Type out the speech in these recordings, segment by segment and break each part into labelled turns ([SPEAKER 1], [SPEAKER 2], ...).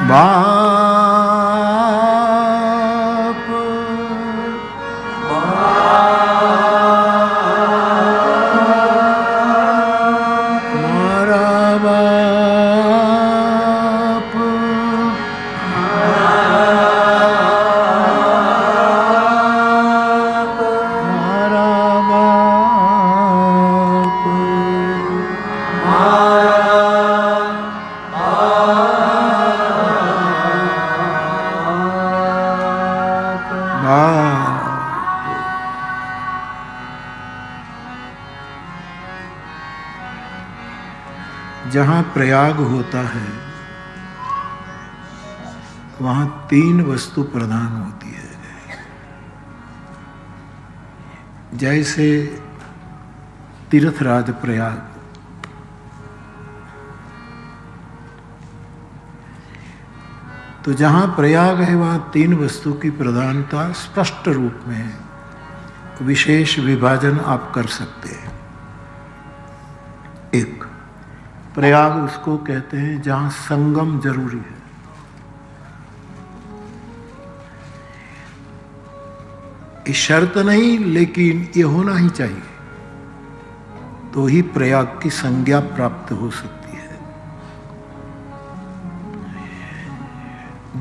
[SPEAKER 1] बाप हमारा बाप हमारा बाप जहाँ प्रयाग होता है वहाँ 3 वस्तु प्रधान होती है। जैसे तीर्थराज प्रयाग, तो जहाँ प्रयाग है वहाँ 3 वस्तु की प्रधानता स्पष्ट रूप में है। विशेष विभाजन आप कर सकते हैं। एक, प्रयाग उसको कहते हैं जहाँ संगम जरूरी है। ये शर्त नहीं, लेकिन ये होना ही चाहिए, तो ही प्रयाग की संज्ञा प्राप्त हो सकती है।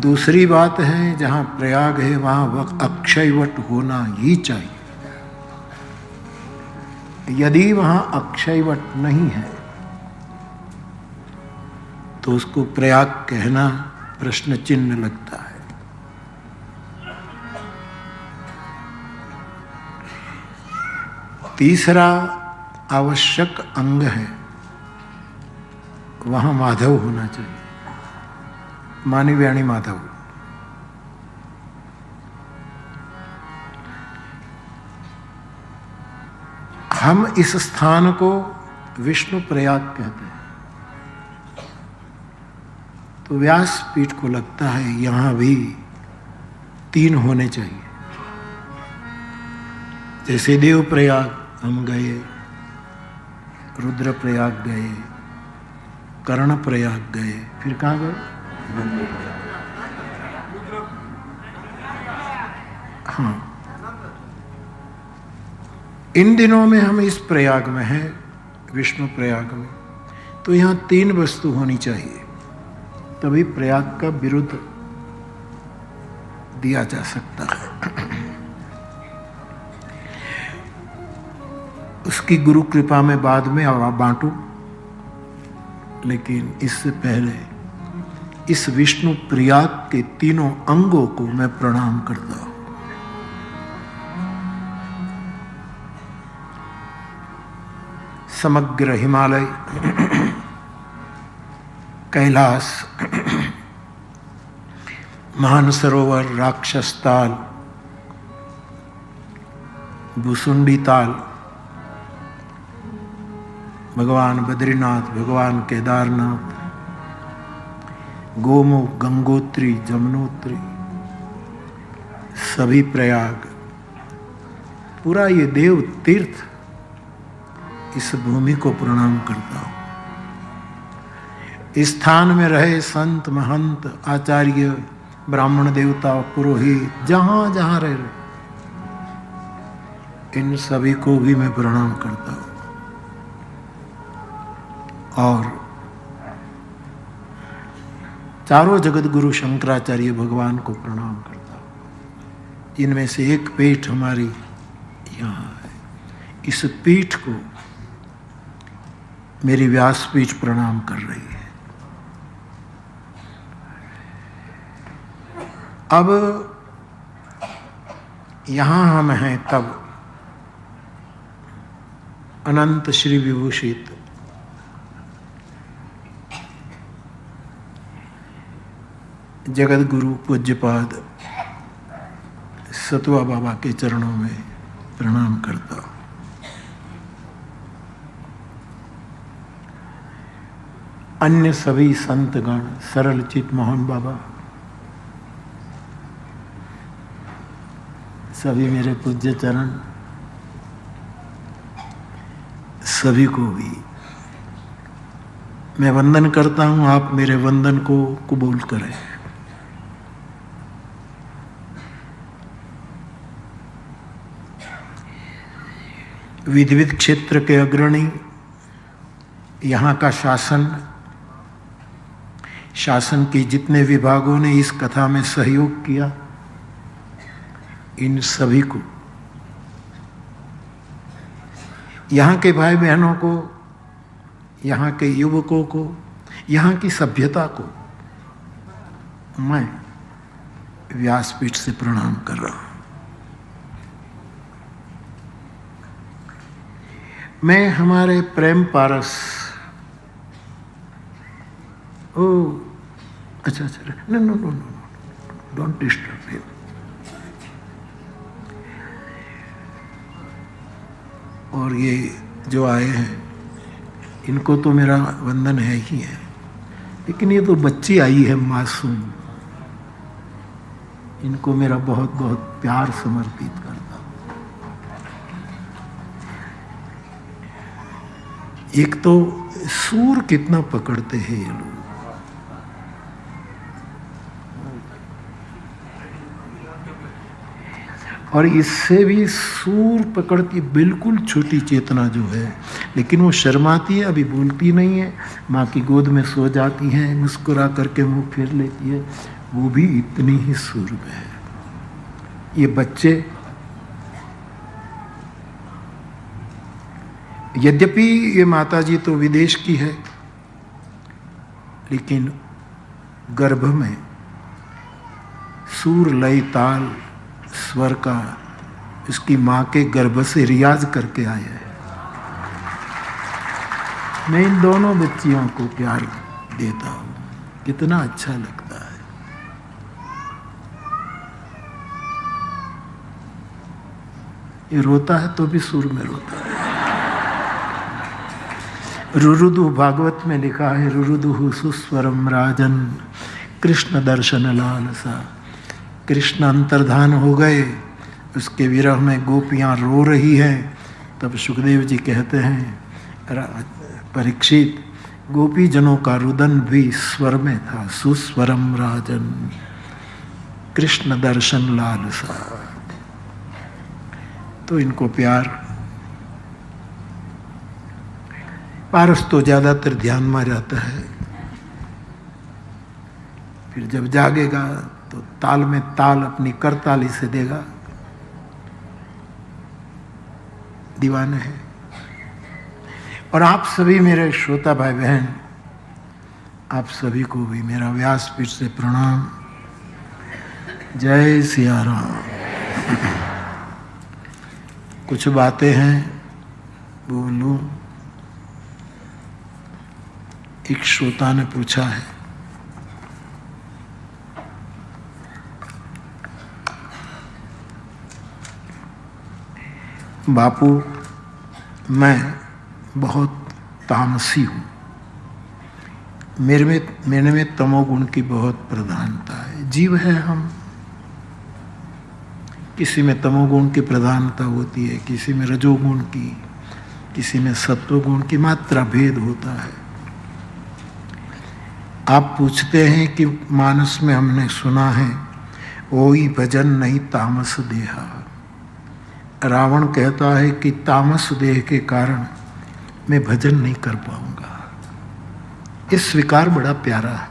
[SPEAKER 1] दूसरी बात है, जहाँ प्रयाग है वहाँ अक्षयवट होना ही चाहिए। यदि वहाँ अक्षयवट नहीं है तो उसको प्रयाग कहना प्रश्न चिन्ह लगता है। तीसरा आवश्यक अंग है, वहां माधव होना चाहिए, मानी व्याणी माधव। हम इस स्थान को विष्णु प्रयाग कहते हैं। तो व्यासपीठ को लगता है यहाँ भी 3 होने चाहिए। जैसे देव प्रयाग हम गए, रुद्र प्रयाग गए, कर्ण प्रयाग गए, फिर कहाँ गए? हाँ, इन दिनों में हम इस प्रयाग में हैं, विष्णु प्रयाग में। तो यहाँ 3 वस्तु होनी चाहिए, तभी प्रयाग का विरुद्ध दिया जा सकता है। उसकी गुरु कृपा में बाद में बांटू, लेकिन इससे पहले इस विष्णु प्रयाग के 3 अंगों को मैं प्रणाम करता हूं। समग्र हिमालय, कैलाश, मानसरोवर, राक्षस ताल, भुसुंडी ताल, भगवान बद्रीनाथ, भगवान केदारनाथ, गोमुख, गंगोत्री, जमुनोत्री, सभी प्रयाग, पूरा ये देव तीर्थ, इस भूमि को प्रणाम करता हूं। इस स्थान में रहे संत, महंत, आचार्य, ब्राह्मण, देवता, पुरोहित, जहां जहां रहे, इन सभी को भी मैं प्रणाम करता हूं। और चारों जगत गुरु शंकराचार्य भगवान को प्रणाम करता हूं। इनमें से एक पीठ हमारी यहाँ है। इस पीठ को मेरी व्यासपीठ प्रणाम कर रही है। अब यहाँ हम हैं, तब अनंत श्री विभूषित जगत गुरु पूज्यपाद सतुआ बाबा के चरणों में प्रणाम करता हूँ। अन्य सभी संतगण, सरल चित मोहन बाबा, सभी मेरे पूज्य चरण, सभी को भी मैं वंदन करता हूँ। आप मेरे वंदन को कबूल करें। विविध क्षेत्र के अग्रणी, यहाँ का शासन के जितने विभागों ने इस कथा में सहयोग किया, इन सभी को, यहाँ के भाई बहनों को, यहाँ के युवकों को, यहाँ की सभ्यता को मैं व्यासपीठ से प्रणाम कर रहा हूँ। मैं हमारे प्रेम पारस, अच्छा, नो, डोंट डिस्टर्ब हिम। और ये जो आए हैं, इनको तो मेरा वंदन है ही है, लेकिन ये तो बच्ची आई है मासूम, इनको मेरा बहुत बहुत प्यार समर्पित करता हूँ। एक तो सूर कितना पकड़ते हैं ये लोग, और इससे भी सूर पकड़ती, बिल्कुल छोटी चेतना जो है, लेकिन वो शर्माती है, अभी बोलती नहीं है, माँ की गोद में सो जाती हैं, मुस्कुरा करके मुंह फेर लेती है, वो भी इतनी ही सूर में है। ये बच्चे, यद्यपि ये माताजी तो विदेश की है, लेकिन गर्भ में सूर, लय, ताल, स्वर का इसकी माँ के गर्भ से रियाज करके आया है। मैं इन दोनों बच्चियों को प्यार देता हूँ, कितना अच्छा लगता है। ये रोता है तो भी सुर में रोता है। रुरुदु भागवत में लिखा है, रुरुदु सुस्वरम राजन कृष्ण दर्शन लालसा। कृष्ण अंतर्धान हो गए, उसके विरह में गोपियां रो रही हैं। तब सुखदेव जी कहते हैं, परीक्षित, गोपी जनों का रुदन भी स्वर में था, सुस्वरम राजन कृष्ण दर्शन लालसा। तो इनको प्यार, पारस तो ज्यादातर ध्यान में रहता है, फिर जब जागेगा तो ताल में ताल अपनी करताली से देगा। दीवाने हैं। और आप सभी मेरे श्रोता भाई बहन, आप सभी को भी मेरा व्यासपीठ से प्रणाम। जय सिया राम। कुछ बातें हैं, बोलूं। एक श्रोता ने पूछा है, बापू मैं बहुत तामसी हूँ, मेरे में तमोगुण की बहुत प्रधानता है। जीव है हम, किसी में तमोगुण की प्रधानता होती है, किसी में रजोगुण की, किसी में सत्वगुण की, मात्रा भेद होता है। आप पूछते हैं कि मानस में हमने सुना है, ओई भजन नहीं तामस देहा। रावण कहता है कि तामस देह के कारण मैं भजन नहीं कर पाऊंगा। ये स्वीकार बड़ा प्यारा है।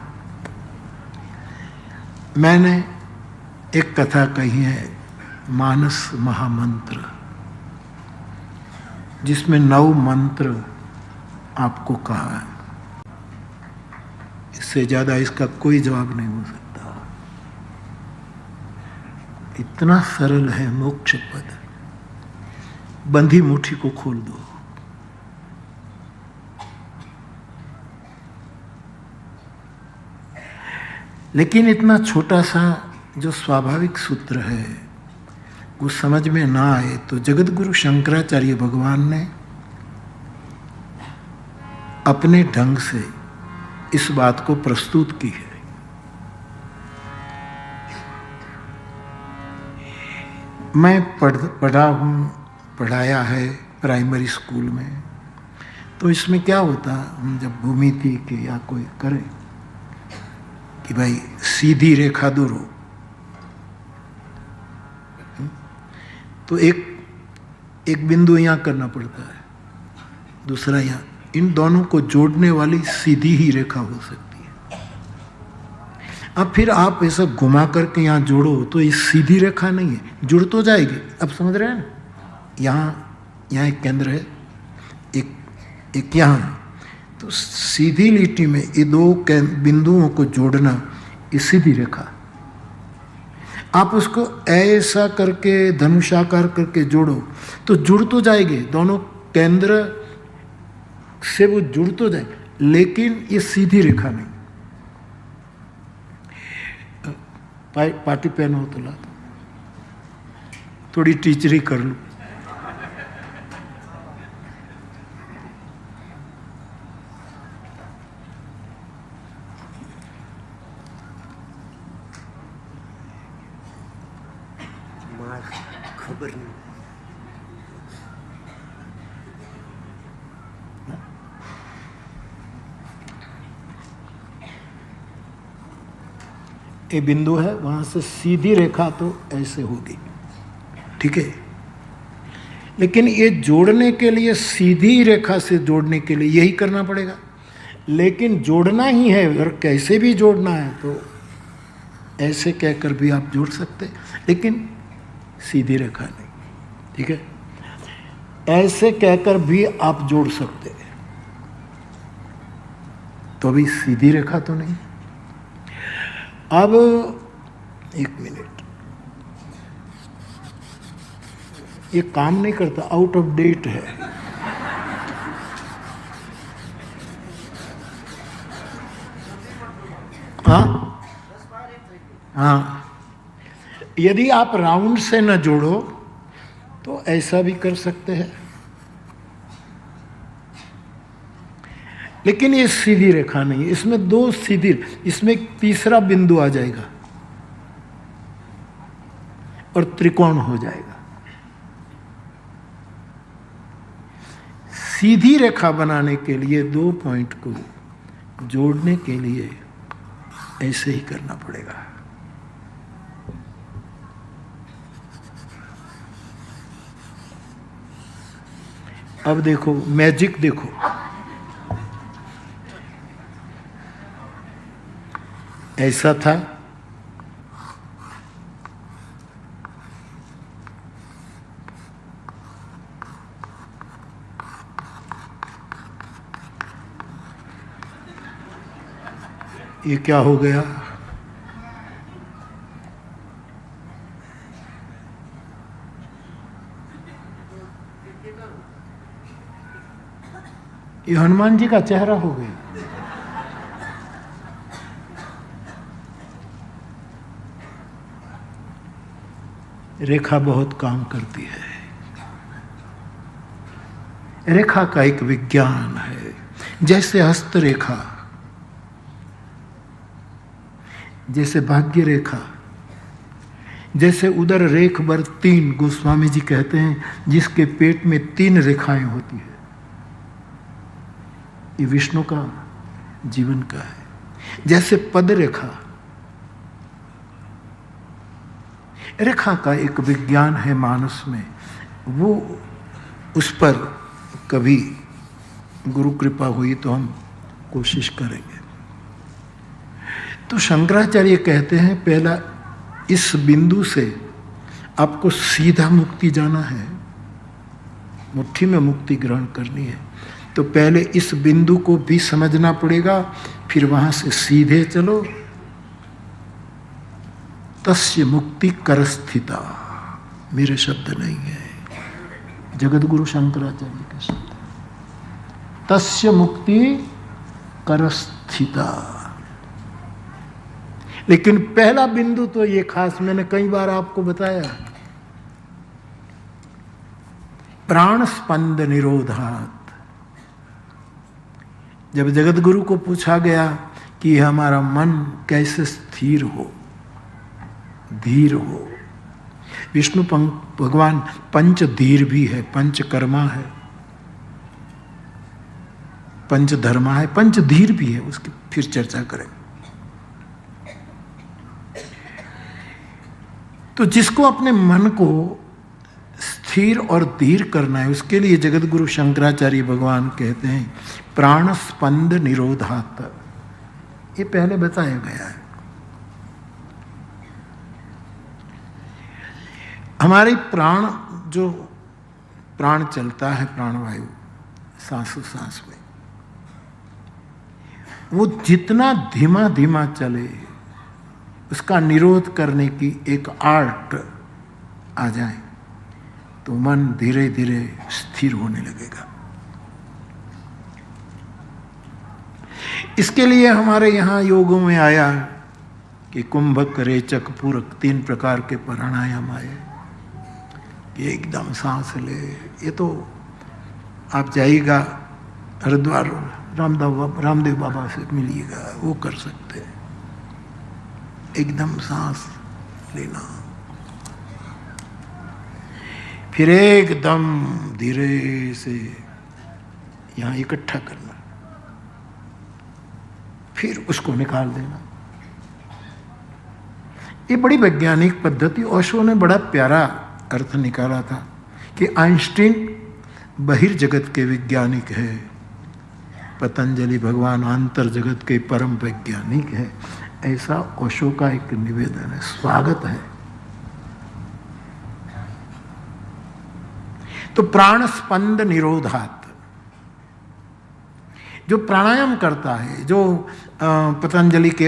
[SPEAKER 1] मैंने एक कथा कही है, मानस महामंत्र, जिसमें 9 मंत्र आपको कहा है। इससे ज्यादा इसका कोई जवाब नहीं हो सकता। इतना सरल है मोक्ष पद। बंधी मुट्ठी को खोल दो। लेकिन इतना छोटा सा जो स्वाभाविक सूत्र है, वो समझ में ना आए तो जगत गुरु शंकराचार्य भगवान ने अपने ढंग से इस बात को प्रस्तुत की है। मैं पढ़ा हूँ, पढ़ाया है प्राइमरी स्कूल में, तो इसमें क्या होता, हम जब भूमिति के या कोई करे कि भाई सीधी रेखा दूरो, तो एक एक बिंदु यहाँ करना पड़ता है, दूसरा यहाँ। इन दोनों को जोड़ने वाली सीधी ही रेखा हो सकती है। अब फिर आप ऐसा घुमा करके यहाँ जोड़ो तो ये सीधी रेखा नहीं है, जुड़ तो जाएगी। अब समझ रहे हैं ना, यहाँ एक केंद्र है, एक यहाँ है, तो सीधी लिटी में ये दो बिंदुओं को जोड़ना ये सीधी रेखा। आप उसको ऐसा करके धनुषाकार करके जोड़ो तो जुड़ तो जाएंगे, दोनों केंद्र से वो जुड़ तो जाएंगे, लेकिन ये सीधी रेखा नहीं। पार्टी पेन हो तो ला, थोड़ी टीचरी कर लो। खबर नहीं। ये बिंदु है, वहां से सीधी रेखा तो ऐसे होगी, ठीक है। लेकिन ये जोड़ने के लिए, सीधी रेखा से जोड़ने के लिए यही करना पड़ेगा। लेकिन जोड़ना ही है, अगर कैसे भी जोड़ना है तो ऐसे कहकर भी आप जोड़ सकते, लेकिन सीधी रेखा नहीं, ठीक है। ऐसे कहकर भी आप जोड़ सकते हैं, तो अभी सीधी रेखा तो नहीं। अब एक मिनट, ये काम नहीं करता, आउट ऑफ डेट है। हाँ, यदि आप राउंड से न जोड़ो तो ऐसा भी कर सकते हैं, लेकिन ये सीधी रेखा नहीं है, इसमें दो सीधी, इसमें एक तीसरा बिंदु आ जाएगा और त्रिकोण हो जाएगा। सीधी रेखा बनाने के लिए दो पॉइंट को जोड़ने के लिए ऐसे ही करना पड़ेगा। अब देखो मैजिक, देखो ऐसा था, ये क्या हो गया? ये हनुमान जी का चेहरा हो गया। रेखा बहुत काम करती है। रेखा का एक विज्ञान है, जैसे हस्त रेखा, जैसे भाग्य रेखा, जैसे उदर रेख बर तीन, गोस्वामी जी कहते हैं जिसके पेट में 3 रेखाएं होती है, ये विष्णु का जीवन का है। जैसे पद रेखा, रेखा का एक विज्ञान है मानस में, वो उस पर कभी गुरु कृपा हुई तो हम कोशिश करेंगे। तो शंकराचार्य कहते हैं पहला इस बिंदु से आपको सीधा मुक्ति जाना है, मुट्ठी में मुक्ति ग्रहण करनी है, तो पहले इस बिंदु को भी समझना पड़ेगा, फिर वहां से सीधे चलो। तस्य मुक्ति कर स्थिता, मेरे शब्द नहीं है, जगत गुरु शंकराचार्य के शब्द। तस्य मुक्ति कर स्थिता। लेकिन पहला बिंदु तो ये खास, मैंने कई बार आपको बताया, प्राण स्पंद निरोधात। जब जगत गुरु को पूछा गया कि हमारा मन कैसे स्थिर हो, धीर हो, विष्णु भगवान पंच धीर भी है, पंच कर्मा है, पंच धर्मा है, पंच धीर भी है, उसकी फिर चर्चा करें। तो जिसको अपने मन को स्थिर और धीर करना है। उसके लिए जगत गुरु शंकराचार्य भगवान कहते हैं प्राण स्पंद निरोधात। ये पहले बताया गया है। हमारी प्राण, जो प्राण चलता है, प्राणवायु सांसों सांस में, वो जितना धीमा धीमा चले उसका निरोध करने की एक आर्ट आ जाए तो मन धीरे धीरे स्थिर होने लगेगा। इसके लिए हमारे यहाँ योगों में आया कि कुंभक, रेचक, पूरक 3 प्रकार के प्राणायाम आए कि एकदम सांस ले। ये तो आप जाइएगा हरिद्वार, रामदेव बाबा से मिलिएगा, वो कर सकते हैं। एकदम सांस लेना, फिर एकदम धीरे से यहाँ इकट्ठा करना, फिर उसको निकाल देना। ये बड़ी वैज्ञानिक पद्धति। ओशो ने बड़ा प्यारा अर्थ निकाला था कि आइंस्टीन बहिर्जगत के वैज्ञानिक है, पतंजलि भगवान आंतर जगत के परम वैज्ञानिक है। ऐसा ओशो का एक निवेदन है, स्वागत है। तो प्राण स्पंद निरोधात, जो प्राणायाम करता है, जो पतंजलि के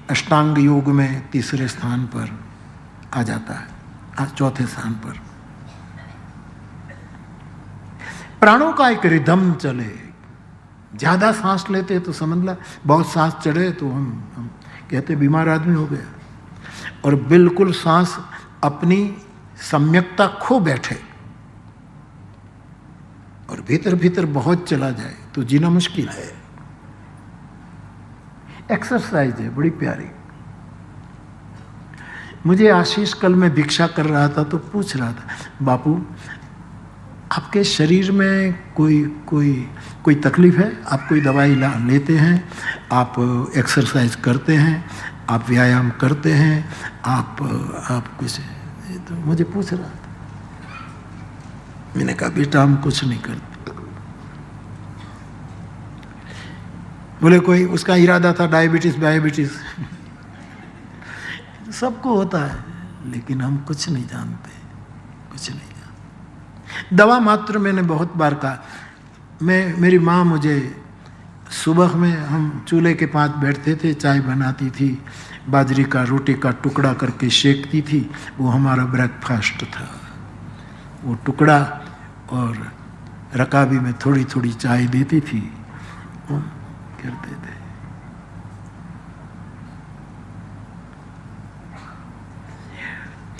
[SPEAKER 1] अष्टांग योग में 3रे स्थान पर आ जाता है, 4थे स्थान पर, प्राणों का एक रिदम चले। ज्यादा सांस लेते तो समझ ला बहुत सांस चढ़े तो हम कहते बीमार आदमी हो गया। और बिल्कुल सांस अपनी सम्यकता खो बैठे और भीतर भीतर बहुत चला जाए तो जीना मुश्किल है। एक्सरसाइज है बड़ी प्यारी। मुझे आशीष कल मैं भिक्षा कर रहा था तो पूछ रहा था, बापू आपके शरीर में कोई तकलीफ है? आप कोई दवाई लेते हैं? आप एक्सरसाइज करते हैं? आप व्यायाम करते हैं? आप कुछ? तो मुझे पूछ रहा था। मैंने कहा बेटा हम कुछ नहीं करते। बोले कोई उसका इरादा था डायबिटीज सबको होता है, लेकिन हम कुछ नहीं जानते, कुछ नहीं जानते। दवा मात्र मैंने बहुत बार कहा। मेरी माँ मुझे सुबह में, हम चूल्हे के पास बैठते थे, चाय बनाती थी, बाजरी का रोटी का टुकड़ा करके सेकती थी, वो हमारा ब्रेकफास्ट था। वो टुकड़ा और रकाबी में थोड़ी थोड़ी चाय देती थी, वो करते थे।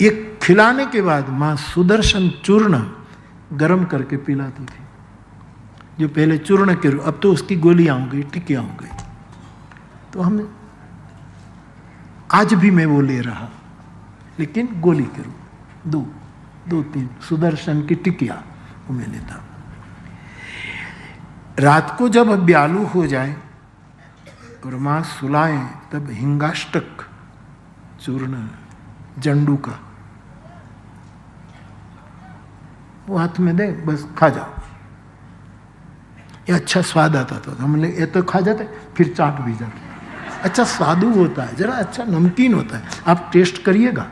[SPEAKER 1] ये खिलाने के बाद माँ सुदर्शन चूर्ण गरम करके पिलाती थी। जो पहले चूर्ण के, अब तो उसकी गोलियां हो गई, टिकियां हो गई। तो हमें आज भी मैं वो ले रहा, लेकिन गोली के रूप, 2-3 सुदर्शन की टिकिया वो मैं लेता। रात को जब ब्यालू हो जाए और माँ सुलाए तब हिंगाष्टक चूर्ण जंडू का वो हाथ में दे, बस खा जाओ। ये अच्छा स्वाद आता था। हम ये तो खा जाते, फिर चाट भी जाते। अच्छा स्वादु होता है, जरा अच्छा नमकीन होता है, आप टेस्ट करिएगा।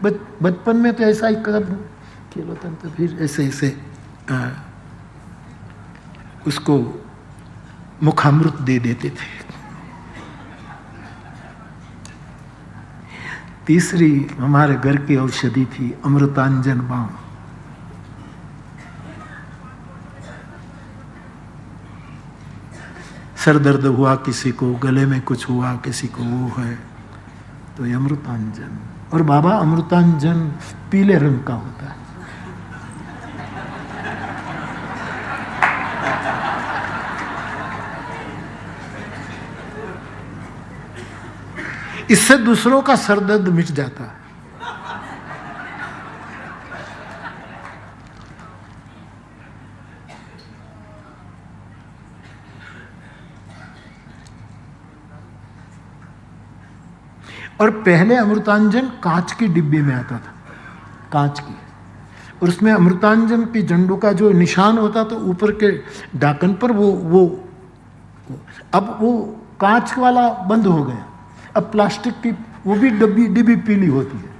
[SPEAKER 1] बचपन में तो ऐसा ही कर खेलता, तो फिर ऐसे ऐसे उसको मुखामृत दे देते थे। तीसरी हमारे घर की औषधि थी अमृतांजन बाम। सर दर्द हुआ किसी को, गले में कुछ हुआ किसी को, वो है तो ये अमृतांजन। और बाबा अमृतांजन पीले रंग का होता है। इससे दूसरों का सर दर्द मिट जाता है। और पहले अमृतांजन कांच की डिब्बी में आता था, कांच की। और उसमें अमृतांजन की झंडू का जो निशान होता तो ऊपर के ढक्कन पर वो अब वो कांच वाला बंद हो गया, अब प्लास्टिक की वो भी डिब्बी पीली होती है।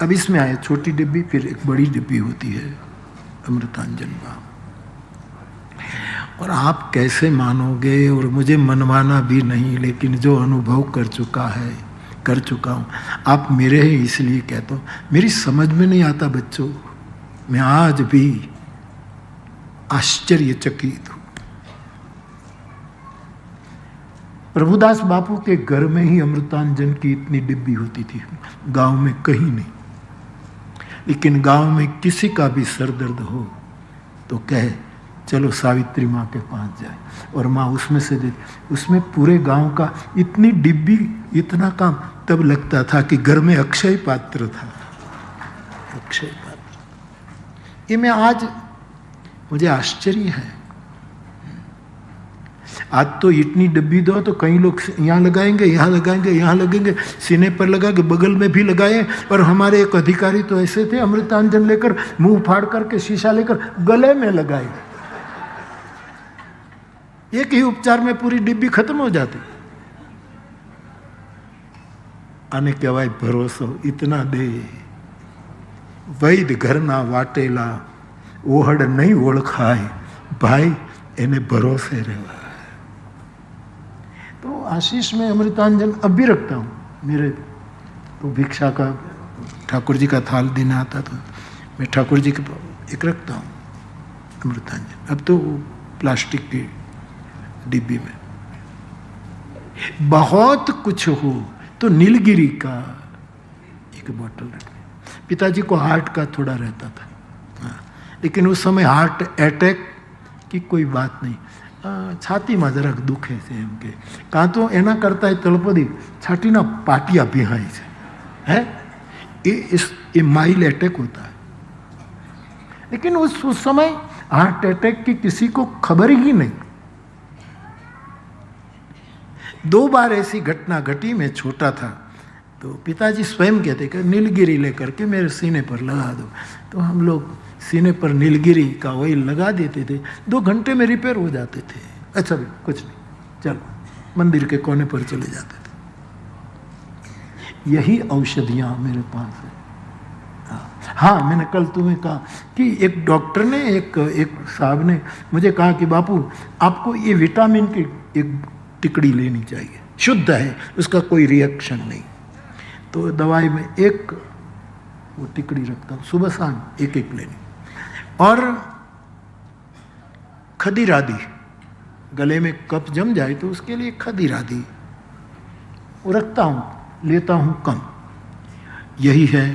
[SPEAKER 1] अब इसमें आए छोटी डिब्बी, फिर एक बड़ी डिब्बी होती है अमृतांजन का। और आप कैसे मानोगे, और मुझे मनवाना भी नहीं, लेकिन जो अनुभव कर चुका हूँ, आप मेरे हैं इसलिए कहता हूँ। मेरी समझ में नहीं आता बच्चों, मैं आज भी आश्चर्यचकित हूँ। प्रभुदास बापू के घर में ही अमृतांजन की इतनी डिब्बी होती थी, गांव में कहीं नहीं। लेकिन गांव में किसी का भी सर दर्द हो तो कहे चलो सावित्री माँ के पास जाए, और माँ उसमें से दे, उसमें पूरे गांव का इतनी डिब्बी, इतना काम। तब लगता था कि घर में अक्षय पात्र था, अक्षय पात्र। ये मैं आज, मुझे आश्चर्य है। आज तो इतनी डिब्बी दो तो कई लोग यहाँ लगाएंगे, यहाँ लगाएंगे, यहाँ लगेंगे, सीने पर लगा के बगल में भी लगाए। और हमारे एक अधिकारी तो ऐसे थे, अमृतांजन लेकर मुंह फाड़ करके शीशा लेकर गले में लगाए। एक ही उपचार में पूरी डिब्बी खत्म हो जाती। आने के भाई भरोसो इतना दे, वैद घर ना वाटेला ओहड़ नहीं ओळखाय, भाई एने भरोसे रहवा। तो आशीष में अमृतांजन अब भी रखता हूँ। मेरे तो भिक्षा का ठाकुर जी का थाल देना आता तो मैं ठाकुर जी के एक रखता हूँ अमृतांजन। अब तो प्लास्टिक की डिब्बी में। बहुत कुछ हो तो नीलगिरी का एक बोतल रखते। पिताजी को हार्ट का थोड़ा रहता था, हाँ, लेकिन उस समय हार्ट अटैक की कोई बात नहीं। छाती में જરાક દુખે છે એમ કે કાં તો એના કરતા તળપદી છાતીના પાટિયા ભીહાય છે, है ये माइल्ड अटैक होता है। लेकिन उस समय हार्ट अटैक की किसी को खबर ही नहीं। 2 बार ऐसी घटना घटी। मैं छोटा था तो पिताजी स्वयं कहते कि नीलगिरी लेकर के मेरे सीने पर लगा दो, तो हम लोग सीने पर नीलगिरी का ऑयल लगा देते थे। 2 घंटे में रिपेयर हो जाते थे। अच्छा भी कुछ नहीं, चलो मंदिर के कोने पर चले जाते थे। यही औषधियाँ मेरे पास है। हाँ, मैंने कल तुम्हें कहा कि एक डॉक्टर ने, एक साहब ने मुझे कहा कि बापू आपको ये विटामिन की एक टिकड़ी लेनी चाहिए, शुद्ध है, उसका कोई रिएक्शन नहीं। तो दवाई में एक वो टिकड़ी रखता हूँ, सुबह शाम एक लेनी। और खदीरादी, गले में कफ जम जाए तो उसके लिए खदीरादी वो रखता हूँ, लेता हूँ कम। यही है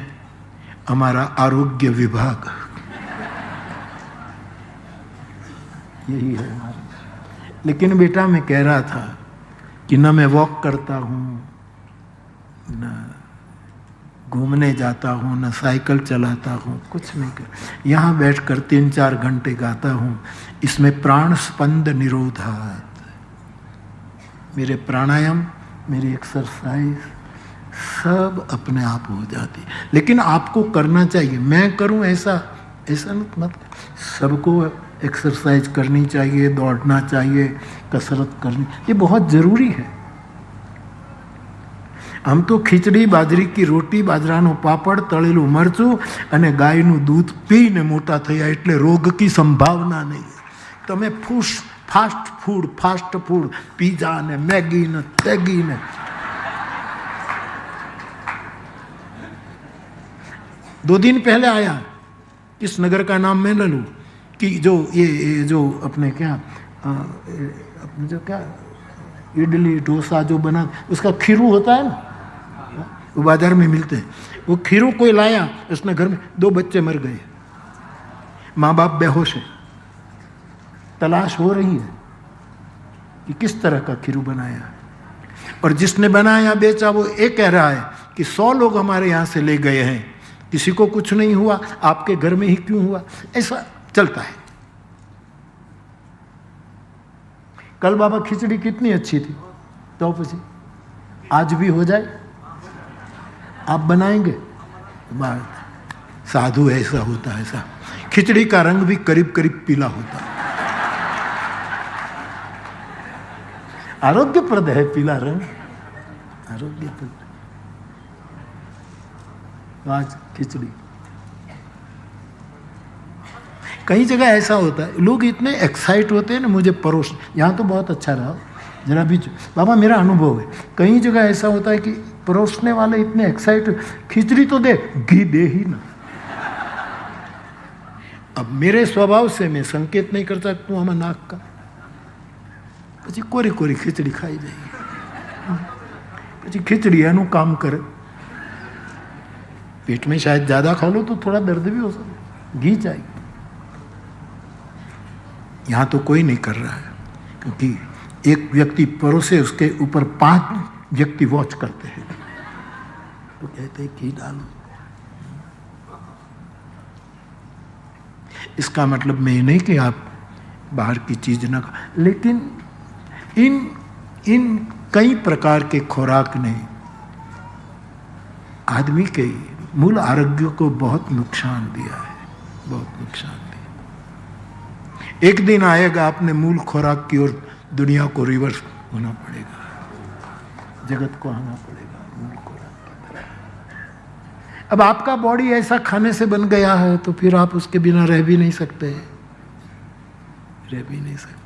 [SPEAKER 1] हमारा आरोग्य विभाग, यही है हमारा। लेकिन बेटा मैं कह रहा था कि न मैं वॉक करता हूँ, न घूमने जाता हूँ, न साइकिल चलाता हूँ, कुछ नहीं कर। यहाँ बैठकर 3-4 घंटे गाता हूँ। इसमें प्राण स्पंद निरोधात, मेरे प्राणायाम, मेरी एक्सरसाइज सब अपने आप हो जाती। लेकिन आपको करना चाहिए। मैं करूँ ऐसा मत। सबको एक्सरसाइज करनी चाहिए, दौड़ना चाहिए, कसरत करनी, ये बहुत ज़रूरी है। हम तो खીચડી, બાજરી की રોટી, બાજરાનો પાપડ, તળેલું મરચું અને ગાયનું દૂધ પીને મોટા થયા, એટલે રોગ की સંભાવના નહીં। તમે फास्ट फूड पिज़्ज़ा ने, मैगी ने, तैगी ने, दो दिन पहले आया, किस नगर का नाम मैं न लूँ, कि जो ये जो अपने क्या अपने जो क्या इडली डोसा जो बना, उसका खीरू होता है ना, वो बाजार में मिलते हैं। वो खीरू कोई लाया, उसने घर में 2 बच्चे मर गए, माँ बाप बेहोश है। तलाश हो रही है कि किस तरह का खीरू बनाया, और जिसने बनाया बेचा वो ये कह रहा है कि 100 लोग हमारे यहाँ से ले गए हैं, किसी को कुछ नहीं हुआ, आपके घर में ही क्यों हुआ। ऐसा चलता है। कल बाबा खिचड़ी कितनी अच्छी थी, तो पूछिए आज भी हो जाए, आप बनाएंगे? साधु ऐसा होता है ऐसा। खिचड़ी का रंग भी करीब करीब पीला होता है। आरोग्यप्रद है पीला रंग, आरोग्यप्रद। आज खिचड़ी कई जगह ऐसा होता है, लोग इतने एक्साइट होते हैं ना, मुझे परोस, यहाँ तो बहुत अच्छा रहा जरा भी, बाबा मेरा अनुभव है, कई जगह ऐसा होता है कि परोसने वाले इतने एक्साइट, खिचड़ी तो दे, घी दे ही ना। अब मेरे स्वभाव से मैं संकेत नहीं कर सकता हूँ नाक का, પછી कोरी कोरी खिचड़ी खाई जाएगी, પછી खिचड़ी एनु काम करे, पेट में शायद ज्यादा खा लो तो थोड़ा दर्द भी हो सकता, घी चाहिए। यहाँ तो कोई नहीं कर रहा है, क्योंकि एक व्यक्ति परोसे, उसके ऊपर 5 व्यक्ति वॉच करते हैं, तो कहते हैं घी डालो। इसका मतलब मैं नहीं कि आप बाहर की चीज ना खा, लेकिन इन कई प्रकार के खुराक ने आदमी के मूल आरोग्य को बहुत नुकसान दिया है, बहुत नुकसान दिया। एक दिन आएगा आपने मूल खुराक की ओर दुनिया को रिवर्स होना पड़ेगा, जगत को आना पड़ेगा मूल खुराक की तरह। अब आपका बॉडी ऐसा खाने से बन गया है तो फिर आप उसके बिना रह भी नहीं सकते, रह भी नहीं सकते।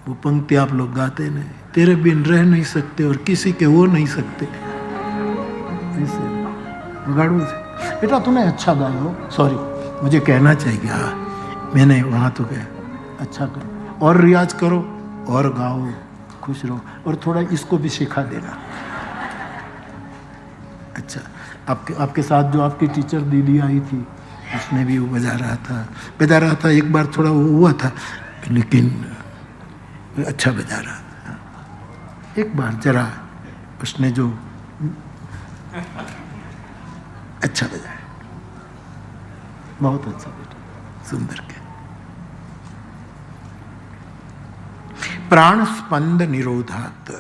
[SPEAKER 1] वो पंक्ति आप लोग गाते नहीं, तेरे बिन रह नहीं सकते और किसी के हो नहीं सकते, गाड़ू से। बेटा तूने अच्छा गाया हो, सॉरी मुझे कहना चाहिए, हाँ मैंने वहाँ तो कहा अच्छा करो, और रियाज करो और गाओ, खुश रहो, और थोड़ा इसको भी सिखा देना। अच्छा, आपके साथ जो आपकी टीचर दीदी आई थी, उसने भी वो बजा रहा था, एक बार थोड़ा वो हुआ था, लेकिन अच्छा बजा रहा था। एक बार जरा उसने जो अच्छा बजाया, बहुत अच्छा बेटा, सुंदर के। प्राण स्पंद निरोधात,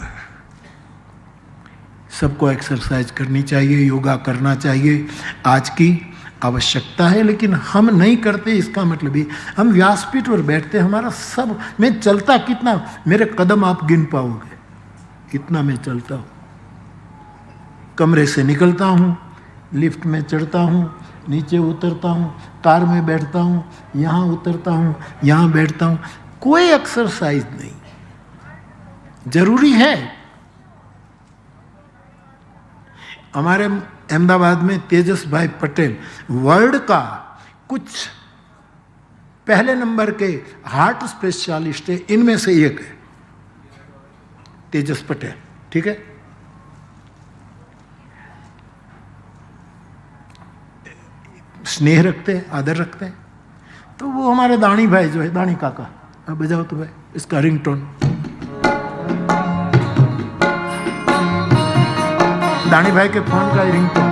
[SPEAKER 1] सबको एक्सरसाइज करनी चाहिए, योगा करना चाहिए, आज की आवश्यकता है, लेकिन हम नहीं करते। इसका मतलब ही हम व्यासपीठ पर बैठते, हमारा सब, मैं चलता कितना, मेरे कदम आप गिन पाओगे, इतना मैं चलता हूँ। कमरे से निकलता हूँ, लिफ्ट में चढ़ता हूँ, नीचे उतरता हूँ, कार में बैठता हूँ, यहाँ उतरता हूँ, यहाँ बैठता हूँ, कोई एक्सरसाइज नहीं। जरूरी है। हमारे अहमदाबाद में तेजस भाई पटेल वर्ल्ड का कुछ पहले नंबर के हार्ट स्पेशलिस्ट है, इनमें से एक है तेजस पटेल, ठीक है। स्नेह रखते हैं, आदर रखते हैं। तो वो हमारे दानी भाई जो है, दानी काका, अब बजाओ तो भाई इसका रिंगटोन, दानी भाई के फोन का रिंगटोन।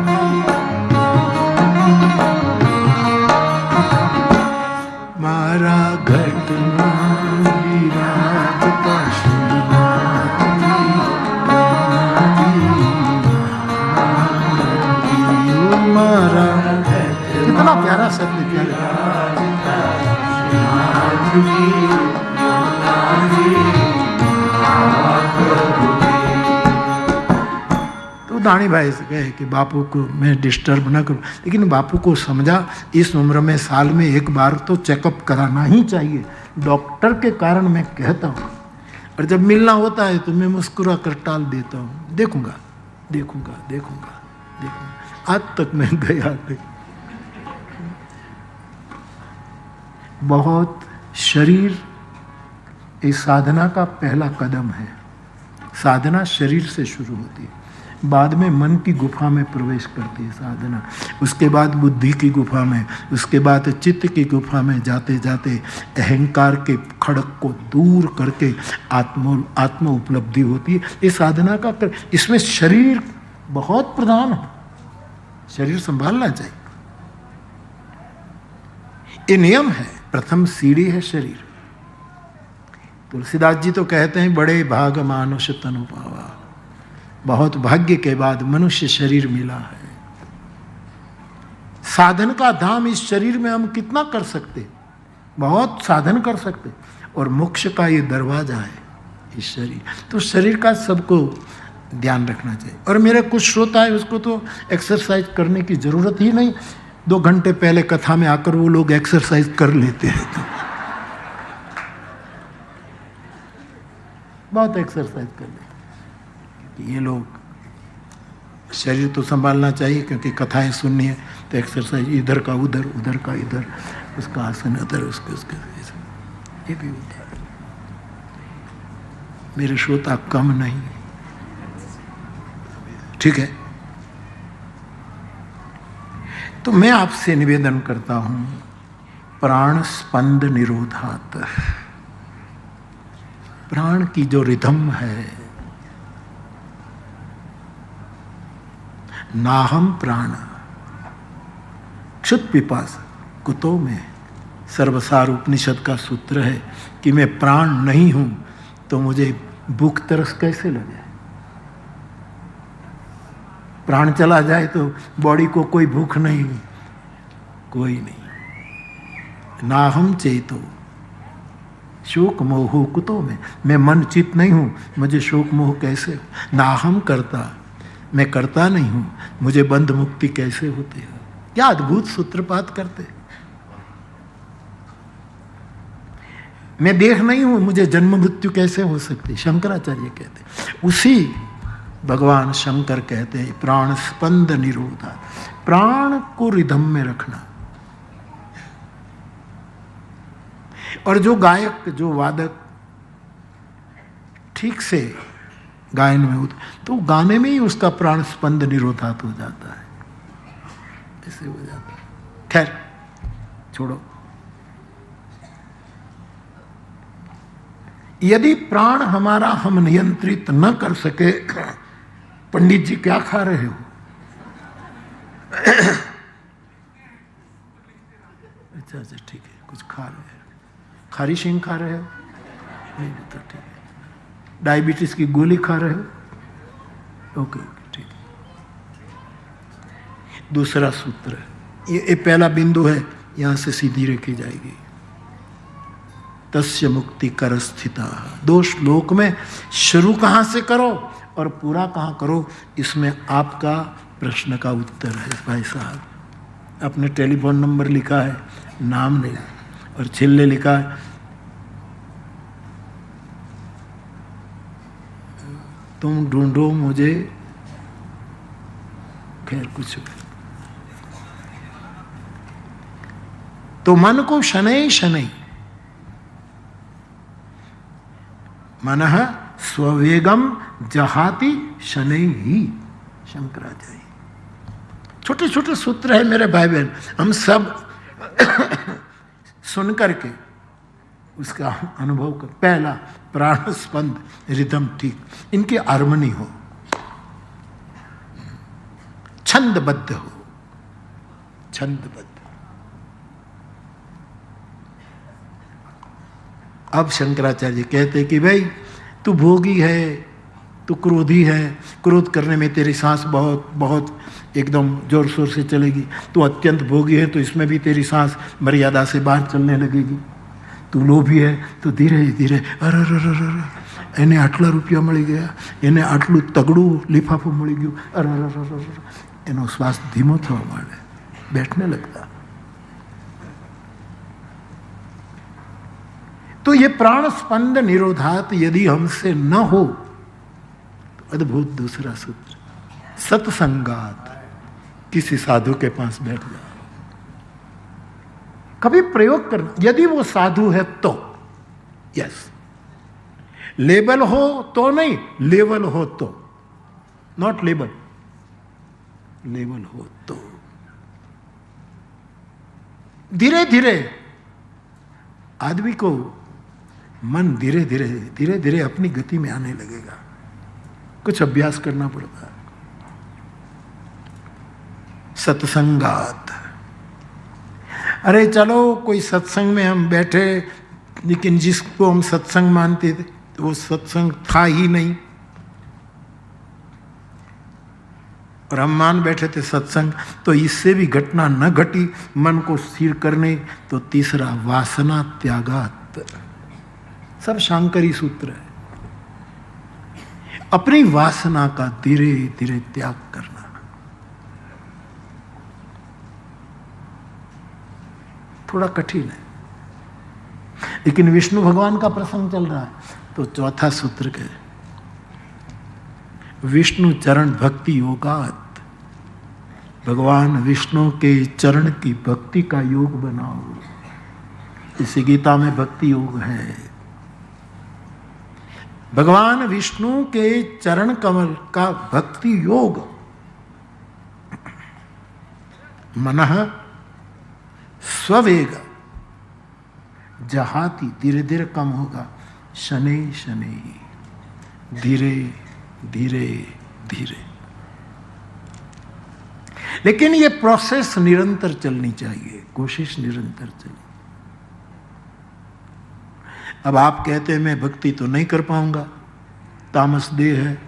[SPEAKER 1] मारा घटना मारा, कितना प्यारा शब्द, प्यारा। दानी भाई से कहे कि बापू को मैं डिस्टर्ब ना करूं, लेकिन बापू को समझा इस उम्र में साल में एक बार तो चेकअप कराना ही चाहिए, डॉक्टर के कारण मैं कहता हूँ। और जब मिलना होता है तो मैं मुस्कुरा कर टाल देता हूँ, देखूंगा देखूंगा देखूंगा देखूंगा, आज तक मैं गया नहीं। बहुत शरीर इस साधना का पहला कदम है। साधना शरीर से शुरू होती है, बाद में मन की गुफा में प्रवेश करती है साधना, उसके बाद बुद्धि की गुफा में, उसके बाद चित्त की गुफा में जाते जाते अहंकार के खड़क को दूर करके आत्म उपलब्धि होती है। ये साधना का इसमें शरीर बहुत प्रधान है, शरीर संभालना चाहिए, ये नियम है। प्रथम सीढ़ी है शरीर। तुलसीदास जी तो कहते हैं बड़े भाग मानुष तनु पावा, बहुत भाग्य के बाद मनुष्य शरीर मिला है। साधन का धाम इस शरीर में हम कितना कर सकते, बहुत साधन कर सकते, और मोक्ष का ये दरवाजा है इस शरीर। तो शरीर का सबको ध्यान रखना चाहिए। और मेरे कुछ श्रोता है उसको तो एक्सरसाइज करने की जरूरत ही नहीं, 2 घंटे पहले कथा में आकर वो लोग एक्सरसाइज कर लेते हैं। तो बहुत एक्सरसाइज कर लेते, ये लोग शरीर तो संभालना चाहिए क्योंकि कथाएं सुननी है, तो एक्सरसाइज इधर का उधर, उधर का इधर, उसका आसन उधर, उसके उसके ये भी होता है। मेरे श्रोता कम नहीं, ठीक है। तो मैं आपसे निवेदन करता हूं, प्राण स्पंद निरोधात, प्राण की जो रिदम है, नाहम प्राण क्षुत पिपास कुतो में, सर्वसार उपनिषद का सूत्र है कि मैं प्राण नहीं हूं तो मुझे भूख तरस कैसे लगे। प्राण चला जाए तो बॉडी को कोई भूख नहीं, कोई नहीं। नाहम चेतो शोक मोह कुतो में, मैं मन चित नहीं हूं, मुझे शोक मोह कैसे। नाहम करता, मैं करता नहीं हूं, मुझे बंध मुक्ति कैसे होती है। क्या अद्भुत सूत्रपात करते। मैं देह नहीं हूं, मुझे जन्म मृत्यु कैसे हो सकती, शंकराचार्य कहते। उसी भगवान शंकर कहते हैं प्राण स्पंद निरोधा, प्राण को रिदम में रखना। और जो गायक, जो वादक ठीक से गायन में होता तो गाने में ही उसका प्राण स्पंद निरोधात हो जाता है, ऐसे हो जाता है। खैर छोड़ो। यदि प्राण हमारा हम नियंत्रित न कर सके, पंडित जी क्या खा रहे हो? अच्छा अच्छा ठीक है, कुछ खा रहे हैं, खारी सिंह खा रहे हो? नहीं तो ठीक है। डायबिटीज की गोली खा रहे हो? ओके ओके ठीक है। दूसरा सूत्र, ये पहला बिंदु है, यहां से सीधी रखी जाएगी। तस्य मुक्ति कर स्थिता, दो श्लोक में शुरू कहां से करो और पूरा कहां करो, इसमें आपका प्रश्न का उत्तर है भाई साहब। अपने टेलीफोन नंबर लिखा है, नाम नहीं, और छिल्ले लिखा है तुम ढूंढो मुझे। खैर कुछ तो मन को शनै शनै, मनः स्ववेगम जहाति शनै ही, शंकराचार्य। छोटे छोटे सूत्र है मेरे भाई बहन, हम सब सुन करके उसका अनुभव कर। पहला, प्राण स्पंद रिदम ठीक, इनकी हार्मनी हो, छंदबद्ध हो, छंदबद्ध। अब शंकराचार्य कहते कि भाई तू भोगी है, तू क्रोधी है, क्रोध करने में तेरी सांस बहुत बहुत एकदम जोर शोर से चलेगी। तू अत्यंत भोगी है तो इसमें भी तेरी सांस मर्यादा से बाहर चलने लगेगी। तू लोभी है तो धीरे धीरे अरे એને આટલા રૂપિયા મળી ગયા, એને આટલું તગડું લિફાફું મળી ગયું, અરે એનો શ્વાસ ધીમો થવા માંડે, बैठने लगता। तो ये प्राण स्पंद निरोधात यदि हमसे न हो तो अद्भुत दूसरा सूत्र, सत्संगात, किसी साधु के पास बैठ जाओ, कभी प्रयोग करना। यदि वो साधु है तो यस, लेबल हो तो नहीं, लेवल हो तो, नॉट लेबल, लेवल हो तो। धीरे धीरे आदमी को मन धीरे धीरे अपनी गति में आने लगेगा, कुछ अभ्यास करना पड़ता है। सत्संगात, अरे चलो कोई सत्संग में हम बैठे, लेकिन जिसको हम सत्संग मानते थे वो सत्संग था ही नहीं। और हम मान बैठे थे सत्संग, तो इससे भी घटना न घटी मन को स्थिर करने, तो तीसरा वासना त्यागात। सब शांकरी सूत्र है। अपनी वासना का धीरे धीरे त्याग करना। थोड़ा कठिन है, लेकिन विष्णु भगवान का प्रसंग चल रहा है, तो चौथा सूत्र के विष्णु चरण भक्ति योगात। भगवान विष्णु के चरण की भक्ति का योग बनाओ। इसी गीता में भक्ति योग है। भगवान विष्णु के चरण कमल का भक्ति योग। मनः स्ववेग जहाती, धीरे धीरे कम होगा, शनै शनै, धीरे धीरे धीरे। लेकिन ये प्रोसेस निरंतर चलनी चाहिए, कोशिश निरंतर चलनी। अब आप कहते हैं मैं भक्ति तो नहीं कर पाऊंगा, तामस देह है।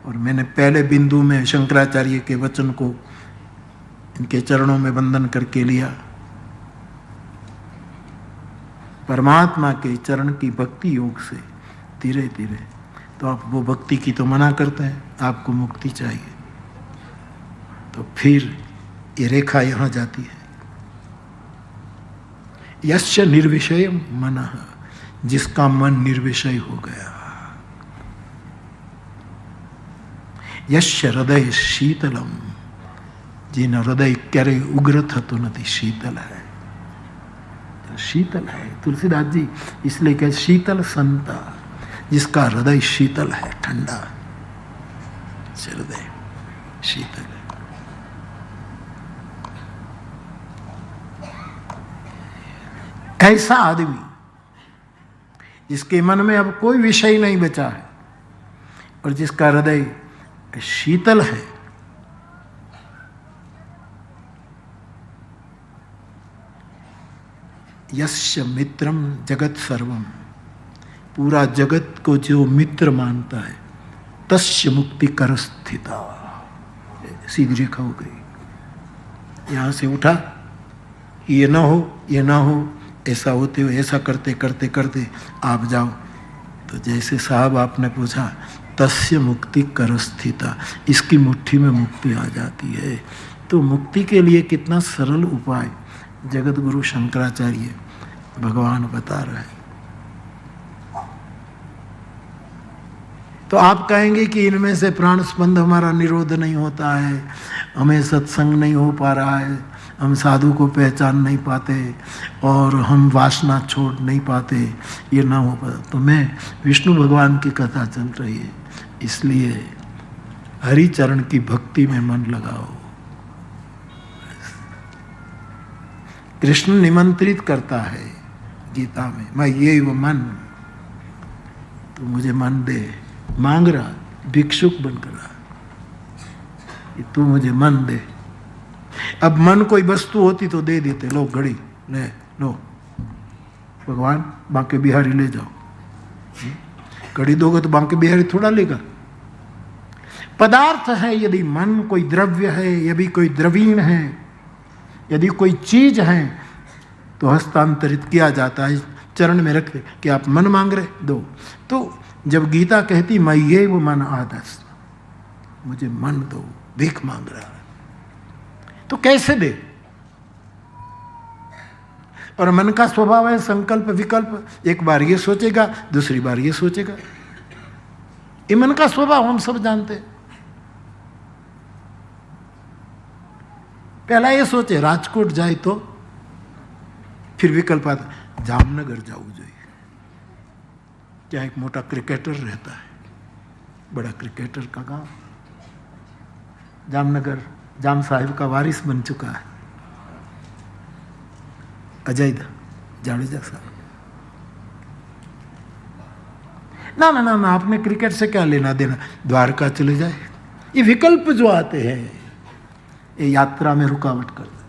[SPEAKER 1] और मैंने पहले बिंदु में शंकराचार्य के वचन को इनके चरणों में वंदन करके लिया। परमात्मा के चरण की भक्ति योग से धीरे धीरे, तो आप वो भक्ति की तो मना करते हैं, आपको मुक्ति चाहिए। तो फिर ये रेखा यहां जाती है, यस्य निर्विषय मनः, जिसका मन निर्विषय हो गया। यस्य हृदय शीतलम, जिन हृदय करे उग्र थतो नति, शीतल है, तो शीतल है। तुलसीदास जी इसलिए कहे शीतल संता, जिसका हृदय शीतल है, ठंडा हृदय शीतल है। ऐसा आदमी जिसके मन में अब कोई विषय नहीं बचा है और जिसका हृदय शीतल है, यस्य मित्रम जगत सर्वम, पूरा जगत को जो मित्र मानता है, तस्य मुक्ति कर स्थिता। सीधी रेखा हो गई, यहां से उठा, ये ना हो, ये ना हो, ऐसा होते हुए ऐसा करते करते करते आप जाओ। तो जैसे साहब आपने पूछा, तस्य मुक्ति कर स्थिता, इसकी मुट्ठी में मुक्ति आ जाती है। तो मुक्ति के लिए कितना सरल उपाय जगत गुरु शंकराचार्य भगवान बता रहे हैं। तो आप कहेंगे कि इनमें से प्राण स्पंद हमारा निरोध नहीं होता है, हमें सत्संग नहीं हो पा रहा है, हम साधु को पहचान नहीं पाते और हम वासना छोड़ नहीं पाते, ये ना हो पाता। तो मैं विष्णु भगवान की कथा चल रही है, इसलिए हरि चरण की भक्ति में मन लगाओ। कृष्ण निमंत्रित करता है गीता में, मैं ये वो मन, तो मुझे मन दे, मांग रहा, भिक्षुक बनकर रहा, तू मुझे मन दे। अब मन कोई वस्तु होती तो दे देते, लो घड़ी ले लो भगवान, बांके बिहारी ले जाओ। घड़ी दोगे तो बांके बिहारी थोड़ा लेगा। पदार्थ है, यदि मन कोई द्रव्य है, यदि कोई द्रवीण है, यदि कोई चीज है, तो हस्तांतरित किया जाता है, चरण में रख दे कि आप मन मांग रहे दो। तो जब गीता कहती मैं ये वो मन आदर्श, मुझे मन दो, भीख मांग रहा है, तो कैसे दे? और मन का स्वभाव है संकल्प विकल्प, एक बार ये सोचेगा, दूसरी बार ये सोचेगा। ये मन का स्वभाव हम सब जानते हैं। पहला ये सोचे राजकोट जाए तो, फिर विकल्प आता जामनगर जाऊ જોઈએ। क्या एक मोटा क्रिकेटर रहता है, बड़ा क्रिकेटर का गांव, जामनगर जाम साहिब का वारिस बन चुका है अजय जाडेजा साहब। ना ना ना ना, आपने क्रिकेट से क्या लेना देना, द्वारका चले जाए। ये विकल्प जो आते हैं ये यात्रा में रुकावट कर दे।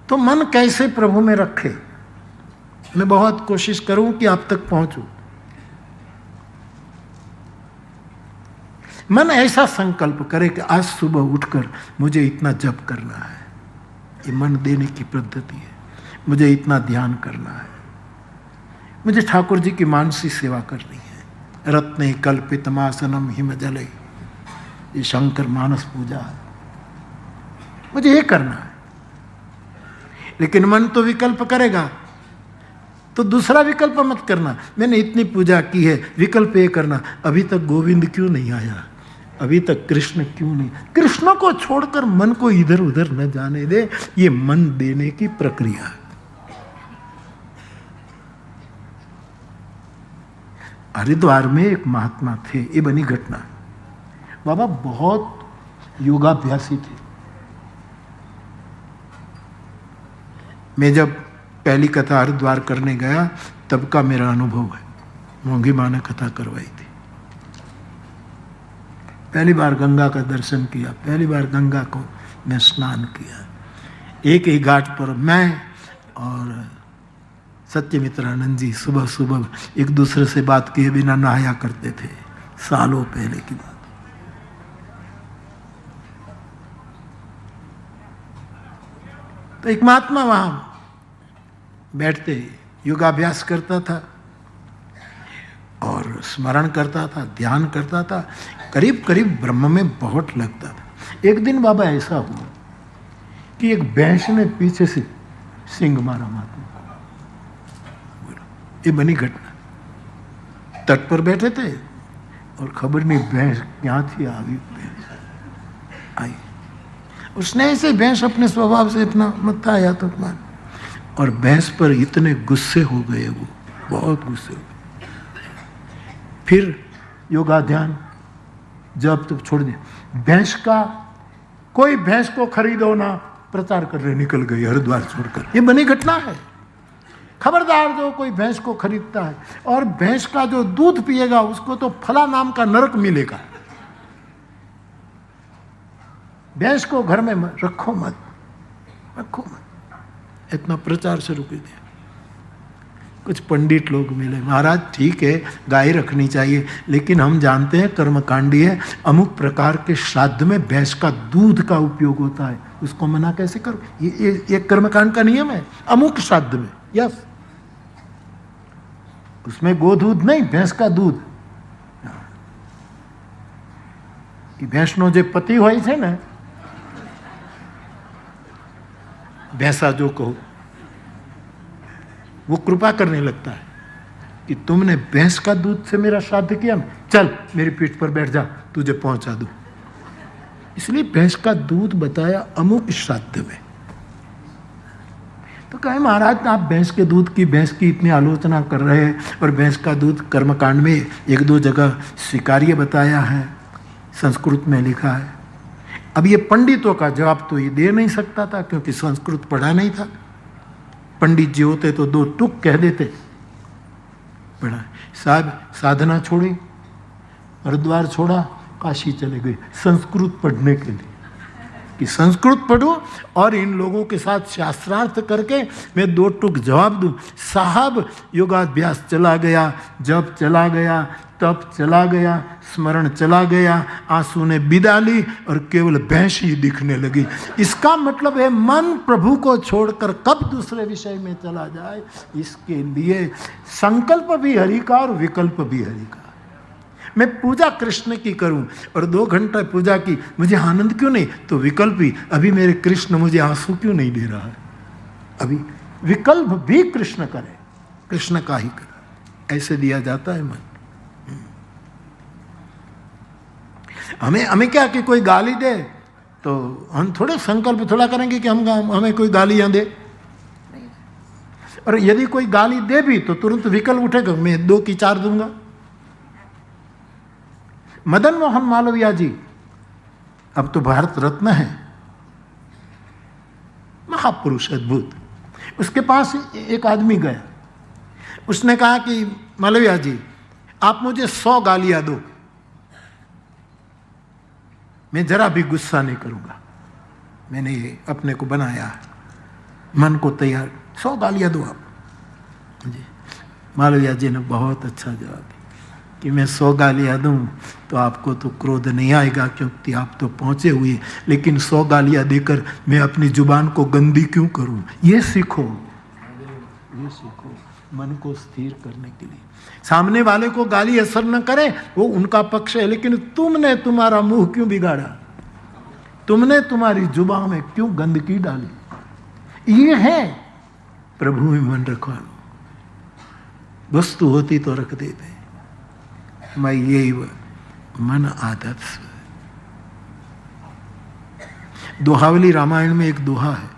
[SPEAKER 1] तो मन कैसे प्रभु में रखे, मैं बहुत कोशिश करूं कि आप तक पहुंचूं। मन ऐसा संकल्प करे कि आज सुबह उठकर मुझे इतना जप करना है, ये मन देने की पद्धति है। मुझे इतना ध्यान करना है, मुझे ठाकुर जी की मानसी सेवा करनी है। रत्ने कल्पितमासनम हिम जले, ये शंकर मानस पूजा है, मुझे ये करना है। लेकिन मन तो विकल्प करेगा, तो दूसरा विकल्प मत करना, मैंने इतनी पूजा की है, विकल्प ये करना, अभी तक गोविंद क्यों नहीं आया, अभी तक कृष्ण क्यों नहीं। कृष्ण को छोड़कर मन को इधर उधर न जाने दे, ये मन देने की प्रक्रिया है। हरिद्वार में एक महात्मा थे, ये बनी घटना। बाबा बहुत योगाभ्यासी थे। मैं जब पहली कथा हरिद्वार करने गया तब का मेरा अनुभव है, मोंगी माँ ने कथा करवाई थी। पहली बार गंगा का दर्शन किया, पहली बार गंगा को मैं स्नान किया। एक ही घाट पर मैं और सत्यमित्रानंद जी सुबह सुबह एक दूसरे से बात किए बिना नहाया करते थे, सालों पहले की बात। तो एक महात्मा वहां बैठते योगाभ्यास करता था और स्मरण करता था, ध्यान करता था, करीब करीब ब्रह्म में बहुत लगता था। एक दिन बाबा ऐसा हुआ कि एक भैंस ने पीछे से सिंग मारा महात्मा। ये बनी घटना। तट पर बैठे थे और खबर नहीं भैंस क्या थी, आई। उसने ऐसे भैंस अपने स्वभाव से इतना मत्था आया तो मार, और भैंस पर इतने गुस्से हो गए, वो बहुत गुस्से हो गए। फिर योगा ध्यान जब तक छोड़ दिया। भैंस का कोई भैंस को खरीदो ना प्रचार करने निकल गई हरिद्वार छोड़कर। ये बनी घटना है। खबरदार जो कोई भैंस को खरीदता है और भैंस का जो दूध पिएगा उसको तो फला नाम का नरक मिलेगा। भैंस को घर में रखो मत, रखो मत। इतना प्रचार शुरू कर दिया। कुछ पंडित लोग मिले, महाराज ठीक है गाय रखनी चाहिए, लेकिन हम जानते हैं कर्मकांडी है, अमुक प्रकार के श्राद्ध में भैंस का दूध का उपयोग होता है, उसको मना कैसे करो? ये कर्मकांड का नियम है। अमुक श्राद्ध में, यस, उसमें गोदूध नहीं, भैंस का दूध। भैंसनो जे पति હોય છે ને, भैंसा जो कहो, वो कृपा करने लगता है कि तुमने भैंस का दूध से मेरा श्राद्ध किया ना, चल मेरी पीठ पर बैठ जा, तुझे पहुंचा दूं। इसलिए भैंस का दूध बताया अमुक श्राद्ध में। तो कहे महाराज आप भैंस के दूध की, भैंस की इतनी आलोचना कर रहे हैं, और भैंस का दूध कर्मकांड में एक दो जगह स्वीकार्य बताया है, संस्कृत में लिखा है। अब ये पंडितों का जवाब तो ये दे नहीं सकता था, क्योंकि संस्कृत पढ़ा नहीं था। पंडित जी होते तो दो टुक कह देते, पढ़ा। साहब साधना छोड़ी, हरिद्वार छोड़ा, काशी चले गए संस्कृत पढ़ने के लिए, कि संस्कृत पढ़ूं और इन लोगों के साथ शास्त्रार्थ करके मैं दो टुक जवाब दूं। साहब योगाभ्यास चला गया, जब चला गया, तप चला गया, स्मरण चला गया, आंसू ने विदा ली और केवल भैंस ही दिखने लगी। इसका मतलब है मन प्रभु को छोड़कर कब दूसरे विषय में चला जाए, इसके लिए संकल्प भी हरि का और विकल्प भी हरि का। मैं पूजा कृष्ण की करूं और 2 घंटा पूजा की, मुझे आनंद क्यों नहीं? तो विकल्प ही, अभी मेरे कृष्ण मुझे आंसू क्यों नहीं दे रहा है? अभी विकल्प भी कृष्ण करे, कृष्ण का ही करे, ऐसे दिया जाता है मन। हमें क्या कि कोई गाली दे तो हम थोड़े संकल्प थोड़ा करेंगे कि हमें कोई गालियां दे। और यदि कोई गाली दे भी तो तुरंत विकल्प उठेगा, मैं 2 की 4 दूंगा। मदन मोहन मालवीय जी अब तो भारत रत्न है, महापुरुष अद्भुत। उसके पास एक आदमी गया, उसने कहा कि मालवीय जी आप मुझे 100 गालियां दो, मैं जरा भी गुस्सा नहीं करूंगा, मैंने ये अपने को बनाया, मन को तैयार, 100 गालियां दो आप जी। मालवीय जी ने बहुत अच्छा जवाब दिया, कि मैं 100 गालियां दूं तो आपको तो क्रोध नहीं आएगा क्योंकि आप तो पहुंचे हुए, लेकिन 100 गालियां देकर मैं अपनी जुबान को गंदी क्यों करूं? ये सीखो, ये सीखो मन को स्थिर करने के लिए। सामने वाले को गाली असर न करे, वो उनका पक्ष है, लेकिन तुमने तुम्हारा मुंह क्यों बिगाड़ा? तुमने तुम्हारी जुबान में क्यों गंदगी डाली? ये है प्रभु में मन रखवानो। वस्तु होती तो रख देते, मैं यही मन आदत। दोहावली रामायण में एक दोहा है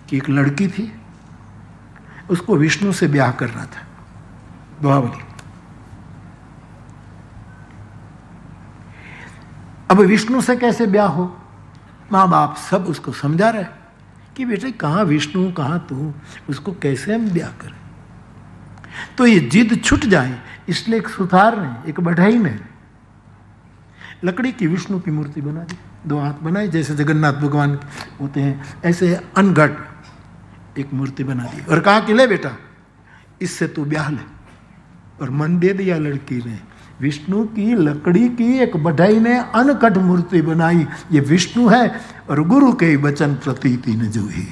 [SPEAKER 1] कि एक लड़की थी, उसको विष्णु से ब्याह करना था। दोहावली। अब विष्णु से कैसे ब्याह हो? माँ बाप सब उसको समझा रहे कि बेटे कहाँ विष्णु कहाँ तू, उसको कैसे हम ब्याह करें? तो ये जिद छूट जाए इसलिए एक सुथार ने, एक बढ़ई ने लकड़ी की विष्णु की मूर्ति बना दी। 2 हाथ बनाए जैसे जगन्नाथ भगवान होते हैं, ऐसे अनघट एक मूर्ति बना दी और कहा कि ले बेटा इससे तू ब्याह ले। और मन दे दिया लड़की ने। विष्णु की लकड़ी की एक बढ़ई ने अनकट मूर्ति बनाई, ये विष्णु है और गुरु के वचन प्रतीति ने जो ही,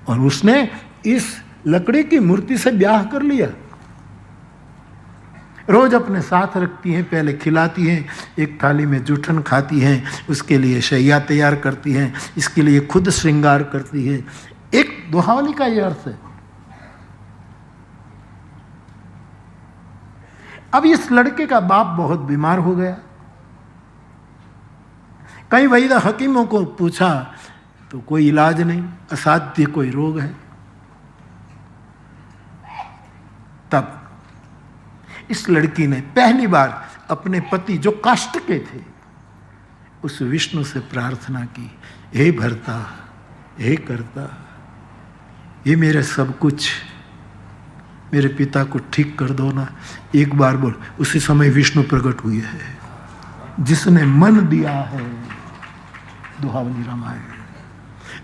[SPEAKER 1] और उसने इस लकड़ी की मूर्ति से ब्याह कर लिया। रोज अपने साथ रखती हैं, पहले खिलाती हैं, एक थाली में जूठन खाती हैं, उसके लिए शैया तैयार करती हैं, इसके लिए खुद श्रृंगार करती है। एक दोहावली का यह अर्थ है। अब इस लड़के का बाप बहुत बीमार हो गया। कई वैद्य हकीमों को पूछा तो कोई इलाज नहीं, असाध्य कोई रोग है। तब इस लड़की ने पहली बार अपने पति जो काष्ठ के थे उस विष्णु से प्रार्थना की, हे भरता, हे करता, ये मेरे सब कुछ, मेरे पिता को ठीक कर दो ना, एक बार बोल। उसी समय विष्णु प्रकट हुए हैं जिसने मन दिया है। दोहावली रामायण,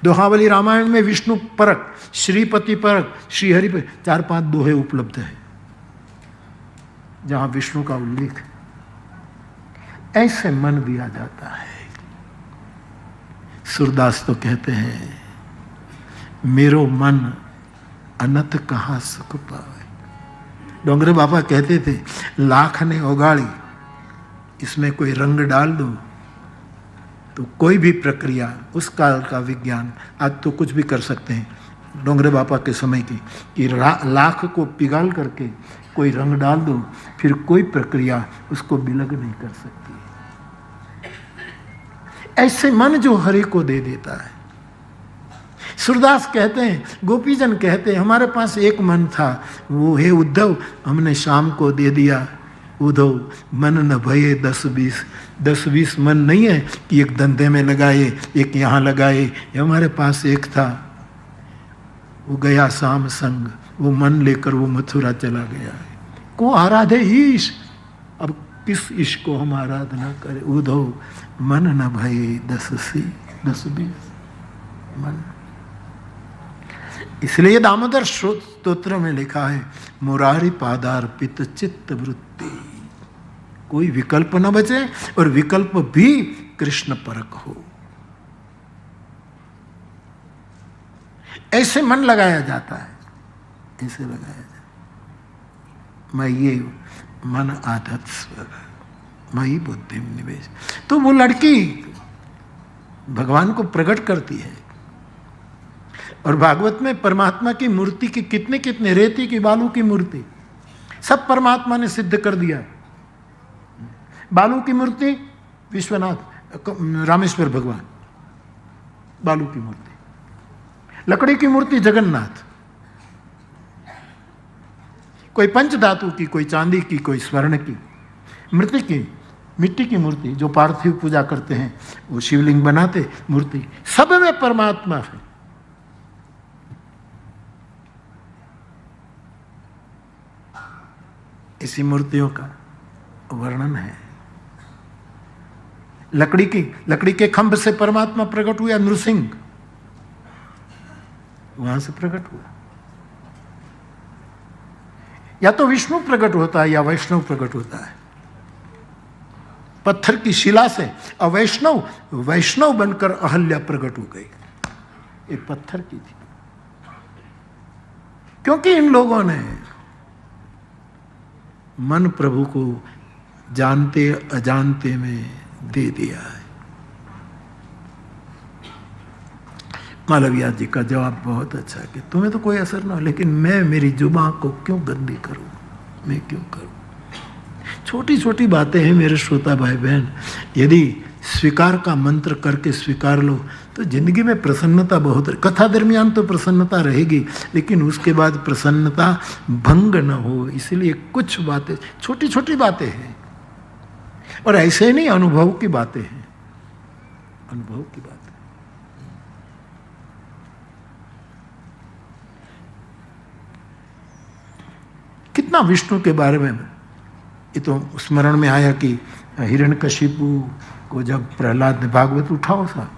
[SPEAKER 1] दोहावली रामायण में विष्णु परक, श्रीपति परक, श्रीहरि पर 4-5 दोहे उपलब्ध है जहां विष्णु का उल्लेख है। ऐसे मन दिया जाता है। सूरदास तो कहते हैं मेरो मन अनत कहाँ सुख पावे। डोंगरे बाबा कहते थे लाख ने उगाड़ी, इसमें कोई रंग डाल दो तो कोई भी प्रक्रिया, उस काल का विज्ञान, आज तो कुछ भी कर सकते हैं डोंगरे बाबा के समय की, कि लाख को पिघाल करके कोई रंग डाल दो, फिर कोई प्रक्रिया उसको बिलग नहीं कर सकती। ऐसे मन जो हरि को दे देता है। सूरदास कहते हैं, गोपीजन कहते हैं, हमारे पास एक मन था, वो हे उद्धव हमने शाम को दे दिया। उद्धव मन न भये 10-20 मन नहीं है कि एक धंधे में लगाए, एक यहाँ लगाए। ये हमारे पास एक था, वो गया शाम संग, वो मन लेकर वो मथुरा चला गया। को आराधे ईश, अब किस ईश को हम आराधना करें? उद्धव मन न भये 10-20 मन। इसलिए दामोदर स्तोत्र में लिखा है मुरारी पादार्पित चित्त वृत्ति, कोई विकल्प न बचे और विकल्प भी कृष्ण परक हो। ऐसे मन लगाया जाता है, ऐसे लगाया जाता है। मैं ये मन आदत स्वर मई बुद्धि निवेश। तो वो लड़की भगवान को प्रकट करती है। और भागवत में परमात्मा की मूर्ति की कितने कितने, रेती की, बालू की मूर्ति, सब परमात्मा ने सिद्ध कर दिया। बालू की मूर्ति विश्वनाथ रामेश्वर भगवान, बालू की मूर्ति। लकड़ी की मूर्ति जगन्नाथ। कोई पंच धातु की, कोई चांदी की, कोई स्वर्ण की। मृति की, मिट्टी की मूर्ति जो पार्थिव पूजा करते हैं, वो शिवलिंग बनाते, मूर्ति, सब में परमात्मा है। इसी मूर्तियों का वर्णन है। लकड़ी के खंभ से परमात्मा प्रकट हुआ, नृसिंह वहां से प्रकट हुआ। या तो विष्णु प्रकट होता है या वैष्णव प्रकट होता है। पत्थर की शिला से अवैष्णव वैष्णव बनकर अहल्या प्रकट हो गई। ये पत्थर की थी, क्योंकि इन लोगों ने मन प्रभु को जानते अजानते में दे दिया है। मालविया जी का जवाब बहुत अच्छा है कि तुम्हें तो कोई असर ना हो, लेकिन मैं मेरी जुबान को क्यों गंदी करूं, मैं क्यों करूं। छोटी छोटी बातें हैं मेरे श्रोता भाई बहन, यदि स्वीकार का मंत्र करके स्वीकार लो तो जिंदगी में प्रसन्नता बहुत। कथा दरमियान तो प्रसन्नता रहेगी, लेकिन उसके बाद प्रसन्नता भंग न हो, इसलिए कुछ बातें छोटी छोटी बातें हैं, और ऐसे नहीं अनुभव की बातें हैं, अनुभव की बातें। कितना विष्णु के बारे में ये तो स्मरण में आया कि हिरण्यकशिपु को जब प्रहलाद ने, भागवत उठाओ साहब,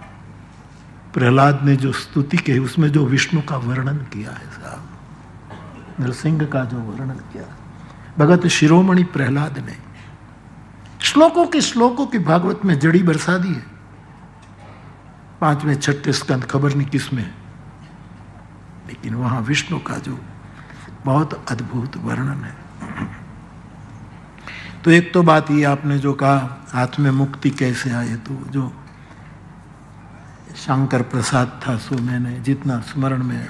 [SPEAKER 1] प्रहलाद ने जो स्तुति कही उसमें जो विष्णु का वर्णन किया है साहब, नरसिंह का जो वर्णन किया, भगत शिरोमणि प्रहलाद ने श्लोकों की भागवत में जड़ी बरसा दी है। 5वें 6ठे स्कंद खबर नहीं किसमें, लेकिन वहां विष्णु का जो बहुत अद्भुत वर्णन है। तो एक तो बात ये आपने जो कहा हाथ में मुक्ति कैसे आए, तो जो शंकर प्रसाद था सो मैंने जितना स्मरण में है,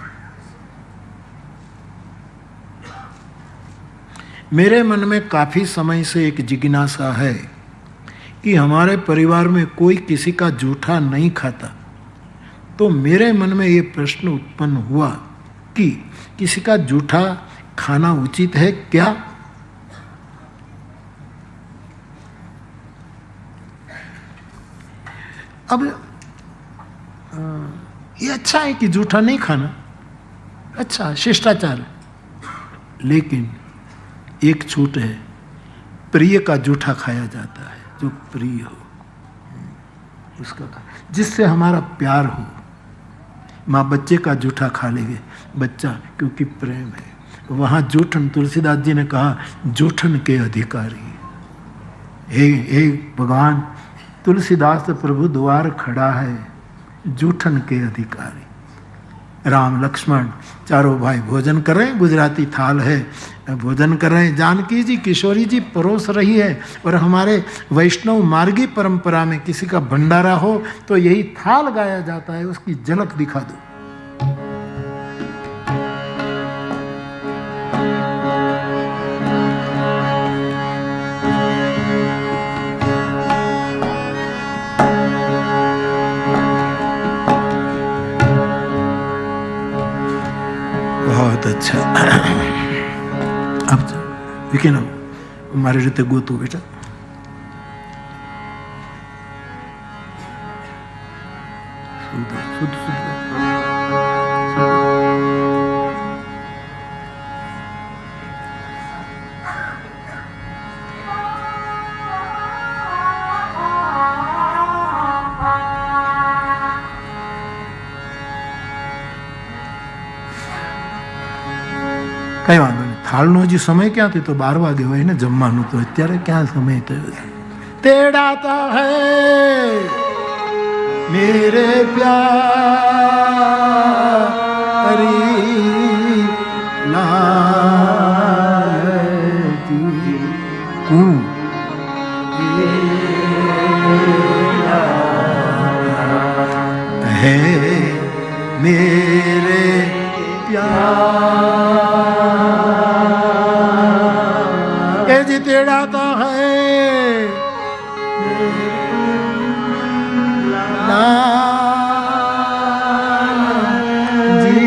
[SPEAKER 1] मेरे मन में काफी समय से एक जिज्ञासा है कि हमारे परिवार में कोई किसी का जूठा नहीं खाता, तो मेरे मन में ये प्रश्न उत्पन्न हुआ कि किसी का जूठा खाना उचित है क्या? अब ये अच्छा है कि जूठा नहीं खाना, अच्छा शिष्टाचार है, लेकिन एक छूट है, प्रिय का जूठा खाया जाता है, जो प्रिय हो उसका, जिससे हमारा प्यार हो। माँ बच्चे का जूठा खा लेंगे, बच्चा क्योंकि प्रेम है, वहाँ जूठन, तुलसीदास जी ने कहा जूठन के अधिकारी। हे भगवान, तुलसीदास प्रभु द्वार खड़ा है, जूठन के अधिकारी। राम लक्ष्मण चारों भाई भोजन कर रहे हैं, गुजराती थाल है, भोजन कर रहे हैं, जानकी जी किशोरी जी परोस रही है, और हमारे वैष्णव मार्गी परंपरा में किसी का भंडारा हो तो यही थाल गाया जाता है, उसकी झलक दिखा दो। बहुत अच्छा। अब विके ना हमारे रीते गोतू बेटा, शुद्ध शुद्ध કઈ વાંધો નહીં. થાળનો હજી સમય ક્યાં થયો? તો 12 વાગે હોય ને જમવાનું, તો અત્યારે ક્યાં સમય થયો? તેડાતા હૈ મેરે પ્યારી લાલજી હું है मेरे प्यार ए जी तेड़ाता है जी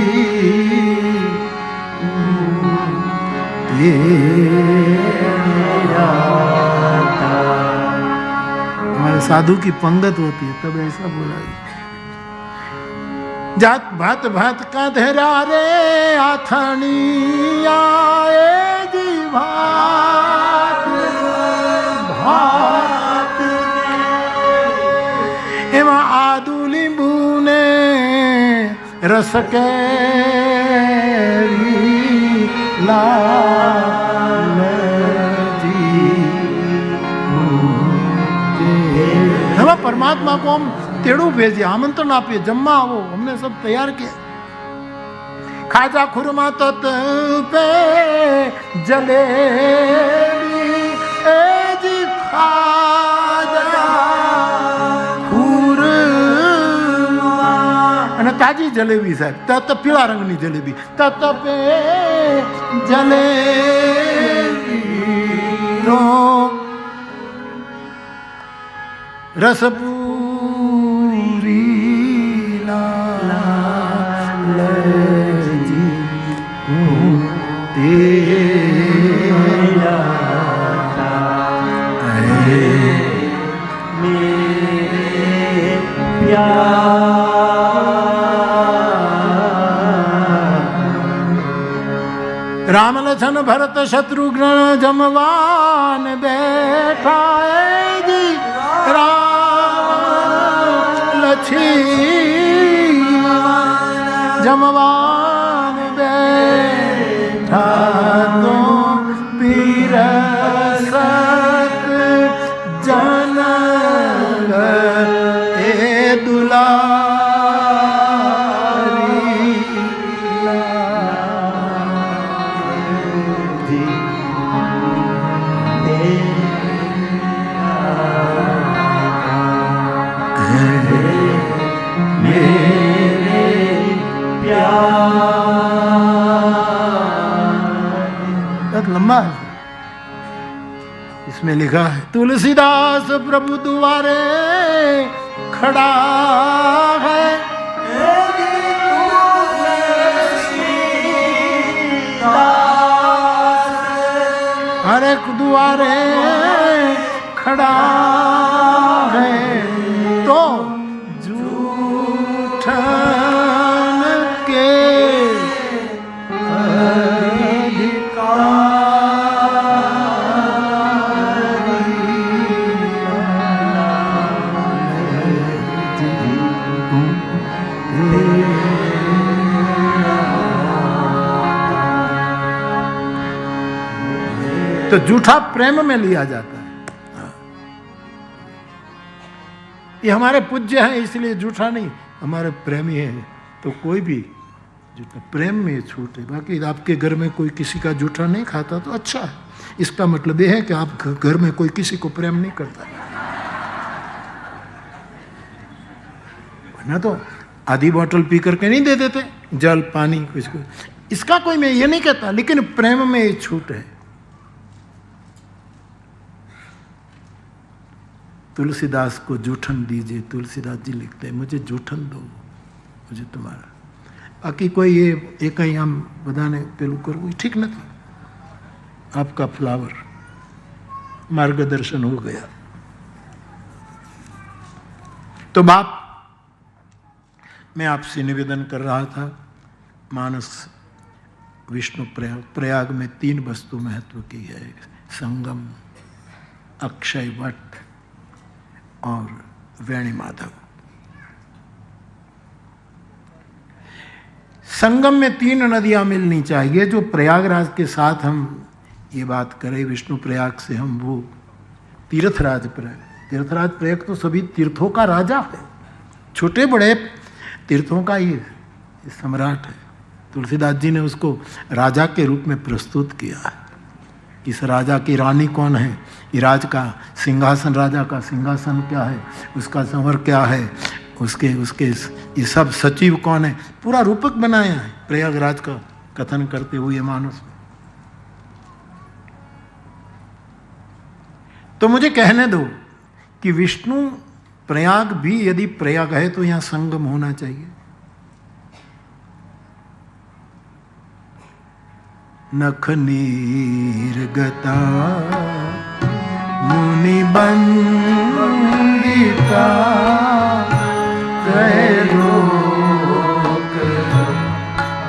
[SPEAKER 1] हमारे साधु की पंगत होती है तब ऐसा बोला जात भात भात का धरा रे आथानी आए जी भात भात एवं आदू लींबू ने रस के ला परमात्मा को हम तेड़ू भेजे, आमंत्रण आपे, जम्मा आओ, हमने सब तैयार किया। खाजा खुरमा तत पे जलेबी, ए जी खाजा खुरमा, અને તાજી જલેબી સાહેબ, તત પીળા રંગની જલેબી, તત પે જલેબી નો રસપૂરી લાલજી તેરા મેરે प्यार। राम लखन भरत शत्रुघ्न जमवान बैठा है जी, राम लक्ष्मण जमवान बैठा तो पीरसत जनक ए दुलारी मेरे प्यार। लंबा है, इसमें लिखा है तुलसीदास प्रभु द्वारे खड़ा है, हर एक द्वारे खड़ा है, तो जूठन के तो झूठा प्रेम में लिया जाता है। ये हमारे पूज्य हैं इसलिए झूठा नहीं, हमारे प्रेमी हैं तो कोई भी झूठा, प्रेम में छूट है। बाकी आपके घर में कोई किसी का झूठा नहीं खाता तो अच्छा है, इसका मतलब ये है कि आप घर में कोई किसी को प्रेम नहीं करता। वरना तो आधी बोतल पी करके नहीं दे देते, जल पानी कुछ को, इसका कोई मैं ये नहीं कहता, लेकिन प्रेम में ये छूट है। तुलसीदास को जूठन दीजिए, तुलसीदास जी लिखते हैं मुझे जूठन दो, मुझे तुम्हारा। बाकी कोई ये एक ही आम बधाने पेलू करવું ठीक नहीं। आपका फ्लावर मार्गदर्शन हो गया। तो बाप, मैं आपसे निवेदन कर रहा था, मानस विष्णु प्रयाग में 3 वस्तु महत्व की है, संगम, अक्षय वट और वेणी माधव। संगम में 3 नदियां मिलनी चाहिए। जो प्रयागराज के साथ हम ये बात करें, विष्णु प्रयाग से हम वो तीर्थराज प्रयाग, तीर्थराज प्रयाग तो सभी तीर्थों का राजा है, छोटे बड़े तीर्थों का ये सम्राट है। तुलसीदास जी ने उसको राजा के रूप में प्रस्तुत किया है। इस राजा की रानी कौन है, ये राज का सिंहासन, राजा का सिंहासन क्या है, उसका संवर क्या है, उसके ये सब सचिव कौन है, पूरा रूपक बनाया है प्रयागराज का कथन करते हुए मानस। तो मुझे कहने दो कि विष्णु प्रयाग भी यदि प्रयाग है तो यहां संगम होना चाहिए। नख निर्गता मुनि बंदिता कह लोक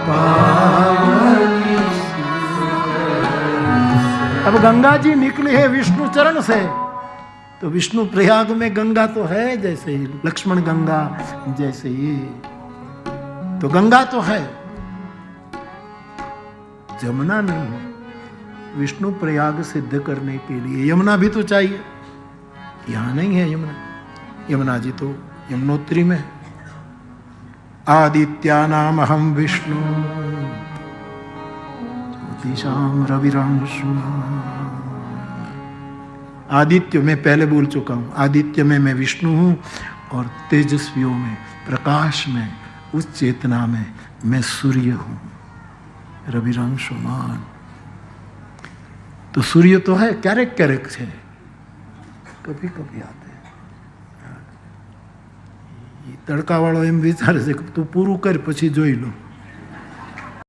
[SPEAKER 1] पावनी। अब गंगा जी निकली है विष्णु चरण से, तो विष्णु प्रयाग में गंगा तो है, जैसे ही लक्ष्मण गंगा, जैसे ये तो गंगा तो है, यमुना नहीं है। विष्णु प्रयाग सिद्ध करने के लिए यमुना भी तो चाहिए, यहां नहीं है यमुना। यमुना जी तो यमुनोत्री में। आदित्यानाम अहम विष्णु ज्योतिषाम रविरांशुमान्। आदित्य में पहले बोल चुका हूं, आदित्य में मैं विष्णु हूं और तेजस्वियों में, प्रकाश में, उस चेतना में मैं सूर्य हूं, रविरांशुमान्। तो सूर्य तो है, क्यारेक क्यारेक है, कभी कभी आते हैं। तड़का वालों एम विचारे છે કે તું પૂરું કર પછી જોઈ લો।